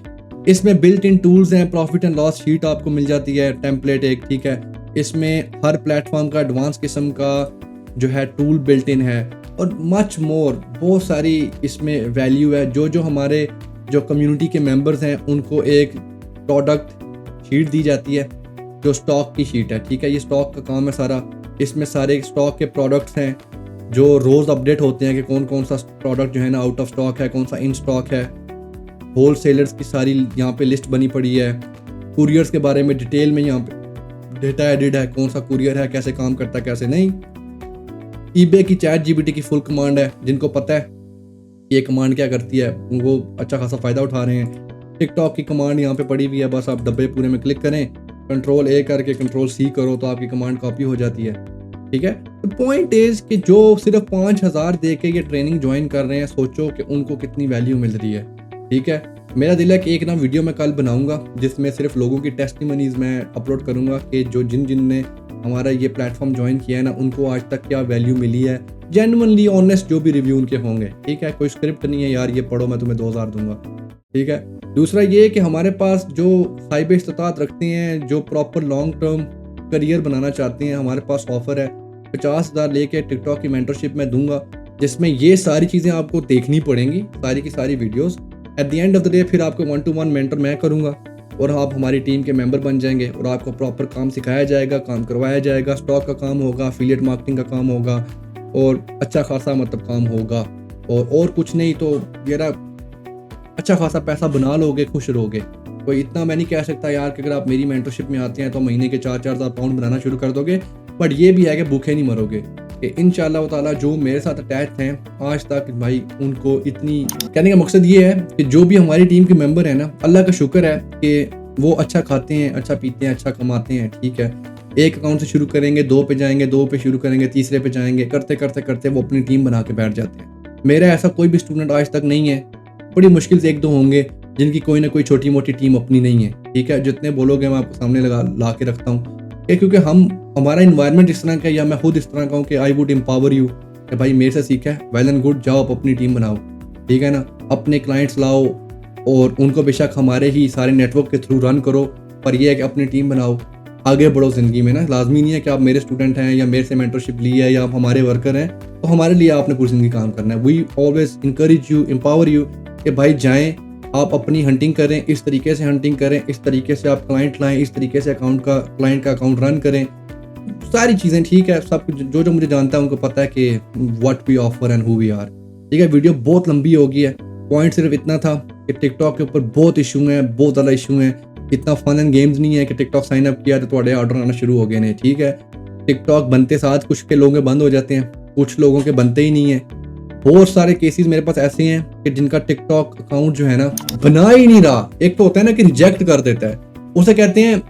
इसमें बिल्ट इन टूल्स हैं, प्रॉफिट एंड लॉस शीट आपको मिल जाती है, टेम्पलेट एक, ठीक है। इसमें हर प्लेटफॉर्म का एडवांस किस्म का जो है टूल बिल्ट इन है, और मच मोर, बहुत सारी इसमें वैल्यू है। जो हमारे जो कम्युनिटी के मेंबर्स हैं उनको एक प्रोडक्ट शीट दी जाती है जो स्टॉक की शीट है, ठीक है। ये स्टॉक का काम है सारा। इसमें सारे स्टॉक के प्रोडक्ट्स हैं जो रोज़ अपडेट होते हैं कि कौन कौन सा प्रोडक्ट जो है ना आउट ऑफ स्टॉक है, कौन सा इन स्टॉक है। होल सेलर्स की सारी यहाँ पे लिस्ट बनी पड़ी है। कुरियर्स के बारे में डिटेल में यहाँ पे डेटा एडिड है, कौन सा कुरियर है, कैसे काम करता है, कैसे नहीं। ईबे की ChatGPT की फुल कमांड है, जिनको पता है ये कमांड क्या करती है उनको अच्छा खासा फ़ायदा उठा रहे हैं। टिकटॉक की कमांड यहाँ पे पड़ी हुई है, बस आप डब्बे पूरे में क्लिक करें, Ctrl+A करके Ctrl+C करो तो आपकी कमांड कॉपी हो जाती है, ठीक है। तो पॉइंट इज़ कि जो सिर्फ 5,000 दे के ये ट्रेनिंग ज्वाइन कर रहे हैं, सोचो कि उनको कितनी वैल्यू मिल रही है, ठीक है। मेरा दिल है कि एक ना वीडियो मैं कल बनाऊंगा जिसमें सिर्फ लोगों की टेस्टिमनीज मैं अपलोड करूंगा कि जो जिन ने हमारा ये प्लेटफॉर्म ज्वाइन किया है ना, उनको आज तक क्या वैल्यू मिली है, जेन्युइनली ऑनेस्ट जो भी रिव्यू उनके होंगे, ठीक है। कोई स्क्रिप्ट नहीं है यार ये पढ़ो मैं तुम्हें 2,000 दूंगा, ठीक है। दूसरा ये कि हमारे पास जो साहिब इस्तात रखते हैं, जो प्रॉपर लॉन्ग टर्म करियर बनाना चाहते हैं, हमारे पास ऑफर है 50,000 लेके टिकटॉक की मेंटरशिप मैं दूंगा, जिसमें ये सारी चीज़ें आपको देखनी पड़ेंगी, सारी की सारी videos. At the end of the day फिर आपको 1 to 1 मेंटर मैं करूंगा और आप हमारी टीम के मेंबर बन जाएंगे और आपको प्रॉपर काम सिखाया जाएगा, काम करवाया जाएगा, स्टॉक का काम होगा, एफिलिएट मार्केटिंग का काम होगा और अच्छा खासा मतलब काम होगा। और कुछ नहीं तो मेरा अच्छा खासा पैसा बना लोगे, खुश रहोगे। कोई इतना मैं नहीं कह सकता यार कि अगर आप मेरी मेंटरशिप में आते हैं तो महीने के 4-4 हज़ार पाउंड बनाना शुरू कर दोगे, बट ये भी है कि भूखे नहीं मरोगे। कि इंशाल्लाह ताला जो मेरे साथ अटैच हैं आज तक भाई, उनको इतनी कहने का मकसद ये है कि जो भी हमारी टीम के मेंबर हैं ना, अल्लाह का शुक्र है कि वो अच्छा खाते हैं, अच्छा पीते हैं, अच्छा कमाते हैं। ठीक है, एक अकाउंट से शुरू करेंगे, 2 पे जाएंगे, 2 पे शुरू करेंगे, तीसरे पे जाएंगे, करते करते करते वो अपनी टीम बना के बैठ जाते हैं। मेरा ऐसा कोई भी स्टूडेंट आज तक नहीं है, बड़ी मुश्किल से 1-2 होंगे जिनकी कोई ना कोई छोटी मोटी टीम अपनी नहीं है। ठीक है, जितने बोलोगे मैं आपको सामने ला के रखता हूँ, क्योंकि हमारा इन्वायरमेंट इस तरह का, या मैं खुद इस तरह का हूँ कि आई वुड एम्पावर यू कि भाई मेरे से सीखा है, वेल एंड गुड, जाओ आप अपनी टीम बनाओ। ठीक है ना, अपने क्लाइंट्स लाओ और उनको बेशक हमारे ही सारे नेटवर्क के थ्रू रन करो, पर यह है कि अपनी टीम बनाओ, आगे बढ़ो ज़िंदगी में ना। लाजमी नहीं है कि आप मेरे स्टूडेंट हैं या मेरे से मेंटरशिप ली है या आप हमारे वर्कर हैं तो हमारे लिए आपने पूरी ज़िंदगी काम करना है। We always encourage you, empower you कि भाई जाएँ, आप अपनी हंटिंग करें, इस तरीके से हंटिंग करें, इस तरीके से आप क्लाइंट लाएं, इस तरीके से क्लाइंट का अकाउंट रन करें, सारी चीज़ें। ठीक है, सब कुछ जो मुझे जानता है उनको पता है कि what we offer and who we are. ठीक है, वीडियो बहुत लंबी हो गई है, पॉइंट सिर्फ इतना था कि टिकटॉक के ऊपर बहुत इशू हैं, बहुत ज़्यादा इशू हैं। इतना फन एंड गेम्स नहीं है कि टिकटॉक साइन अप किया तो थोड़े ऑर्डर आना शुरू हो गए ने। ठीक है, टिकटॉक बनते साथ कुछ के लोगों के बंद हो जाते हैं, कुछ लोगों के बनते ही नहीं है। बहुत सारे केसेस मेरे पास ऐसे हैं कि जिनका टिकटॉक अकाउंट जो है ना बना ही नहीं रहा। एक तो होता है ना कि रिजेक्ट कर देता है, उसे कहते हैं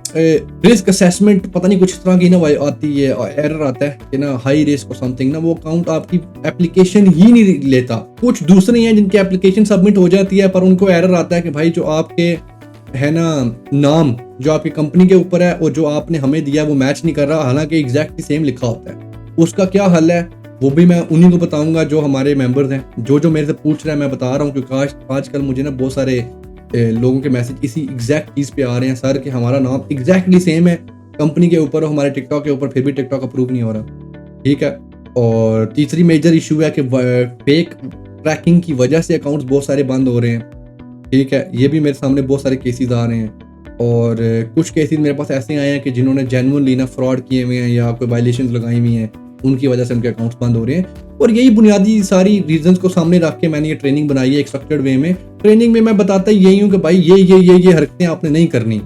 रिस्क असेसमेंट, पता नहीं कुछ इस तरह की ना आती है, एरर आता है कि ना हाई रिस्क और समथिंग ना, वो अकाउंट आपकी एप्लीकेशन ही नहीं लेता। कुछ दूसरे हैं जिनकी एप्लीकेशन सबमिट हो जाती है पर उनको एरर आता है कि भाई जो आपके है ना नाम जो आपकी कंपनी के ऊपर है और जो आपने हमें दिया वो मैच नहीं कर रहा, हालांकि एग्जैक्टली सेम लिखा होता है। उसका क्या हल है वो भी मैं उन्हीं को बताऊंगा जो हमारे मेंबर्स हैं, जो मेरे से पूछ रहे हैं मैं बता रहा हूँ, क्योंकि आजकल मुझे ना बहुत सारे लोगों के मैसेज इसी एग्जैक्ट चीज़ पे आ रहे हैं सर कि हमारा नाम एग्जैक्टली सेम है कंपनी के ऊपर और हमारे टिकटॉक के ऊपर, फिर भी टिकटॉक अप्रूव नहीं हो रहा। ठीक है, और तीसरी मेजर इशू है कि फेक ट्रैकिंग की वजह से अकाउंट्स बहुत सारे बंद हो रहे हैं। ठीक है, ये भी मेरे सामने बहुत सारे केसेस आ रहे हैं और कुछ केसेस मेरे पास ऐसे आए हैं कि जिन्होंने जेन्युइनली ना फ्रॉड किए हुए हैं या कोई वायलेशंस लगाई हुई हैं, उनकी वजह से उनके अकाउंट्स बंद हो रहे हैं। और यही बुनियादी सारी रीजंस को सामने रख के मैंने ये ट्रेनिंग बनाई है एक स्ट्रक्चर्ड वे में। ट्रेनिंग में मैं बताता यही हूँ कि भाई ये हरकतें आपने नहीं करनी।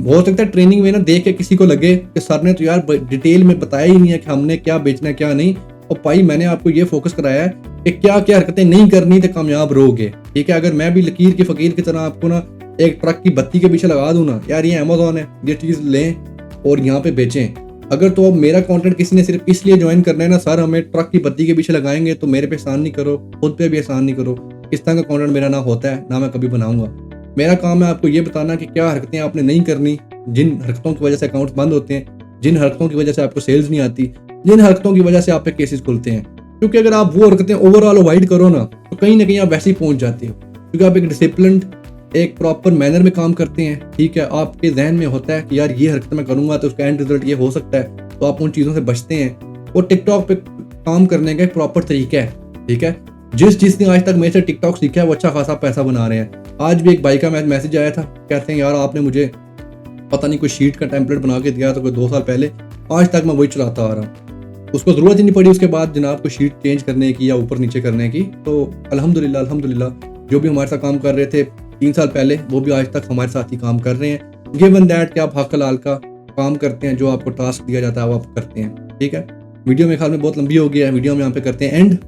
हो सकता है ट्रेनिंग में ना देख के किसी को लगे कि सर ने तो यार डिटेल में बताया ही नहीं है कि हमने क्या बेचना है क्या नहीं, और भाई मैंने आपको ये फोकस कराया है कि क्या क्या हरकतें नहीं करनी तो कामयाब रहोगे। ठीक है, अगर मैं भी लकीर के फकीर की तरह आपको ना एक ट्रक की बत्ती के पीछे लगा दूं ना, यार ये अमेज़न है, ये चीज़ लें और यहाँ पे बेचें, अगर तो अब मेरा कंटेंट किसी ने सिर्फ इसलिए ज्वाइन करना है ना सर हमें ट्रक की बत्ती के पीछे लगाएंगे, तो मेरे पे एहसान नहीं करो, खुद पे भी एहसान नहीं करो। इस तरह का कंटेंट मेरा ना होता है ना मैं कभी बनाऊंगा। मेरा काम है आपको ये बताना कि क्या हरकतें आपने नहीं करनी, जिन हरकतों की वजह से अकाउंट्स बंद होते हैं, जिन हरकतों की वजह से आपको सेल्स नहीं आती, जिन हरकतों की वजह से आप पे केसेस खुलते हैं। क्योंकि अगर आप वो हरकतें ओवरऑल अवॉइड करो ना तो कहीं ना कहीं आप वैसे ही पहुंच जाते हो, क्योंकि आप एक डिसिप्लिन्ड एक प्रॉपर मैनर में काम करते हैं। ठीक है, आपके जहन में होता है कि यार ये हरकत मैं करूंगा तो उसका एंड रिजल्ट ये हो सकता है, तो आप उन चीज़ों से बचते हैं। और टिकटॉक पे काम करने का एक प्रॉपर तरीका है। ठीक है, जिसने आज तक मेरे से टिकटॉक सीखा है वो अच्छा खासा पैसा बना रहे हैं। आज भी एक भाई का मैसेज आया था, कहते हैं यार आपने मुझे पता नहीं कोई शीट का टेम्पलेट बना के दिया था कोई 2 साल पहले, आज तक मैं वही चलाता आ रहा हूँ, उसको ज़रूरत ही नहीं पड़ी उसके बाद जनाब को शीट चेंज करने की या ऊपर नीचे करने की। तो अल्हम्दुलिल्लाह जो भी हमारे साथ काम कर रहे थे 3 साल पहले वो भी आज तक हमारे साथ ही काम कर रहे हैं। गिवन दैट कि आप हक हलाल का काम करते हैं, जो आपको टास्क दिया जाता है वो आप करते हैं। ठीक है, वीडियो मेरे ख्याल में बहुत लंबी हो गई है, वीडियो हम यहाँ पे करते हैं एंड।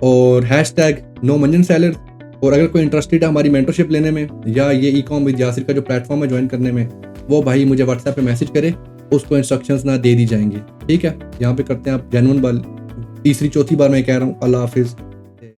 और #NoManjanSeller, और अगर कोई इंटरेस्टेड है हमारी मेंटरशिप लेने में या ये ई-कॉम विद यासिर का जो प्लेटफॉर्म है ज्वाइन करने में, वो भाई मुझे व्हाट्सएप पे मैसेज करे, उसको इंस्ट्रक्शंस ना दे दी जाएंगी। ठीक है, यहाँ पे करते हैं आप जेन्युइन बाल। तीसरी चौथी बार मैं कह रहा हूँ, अल्लाह हाफिज़।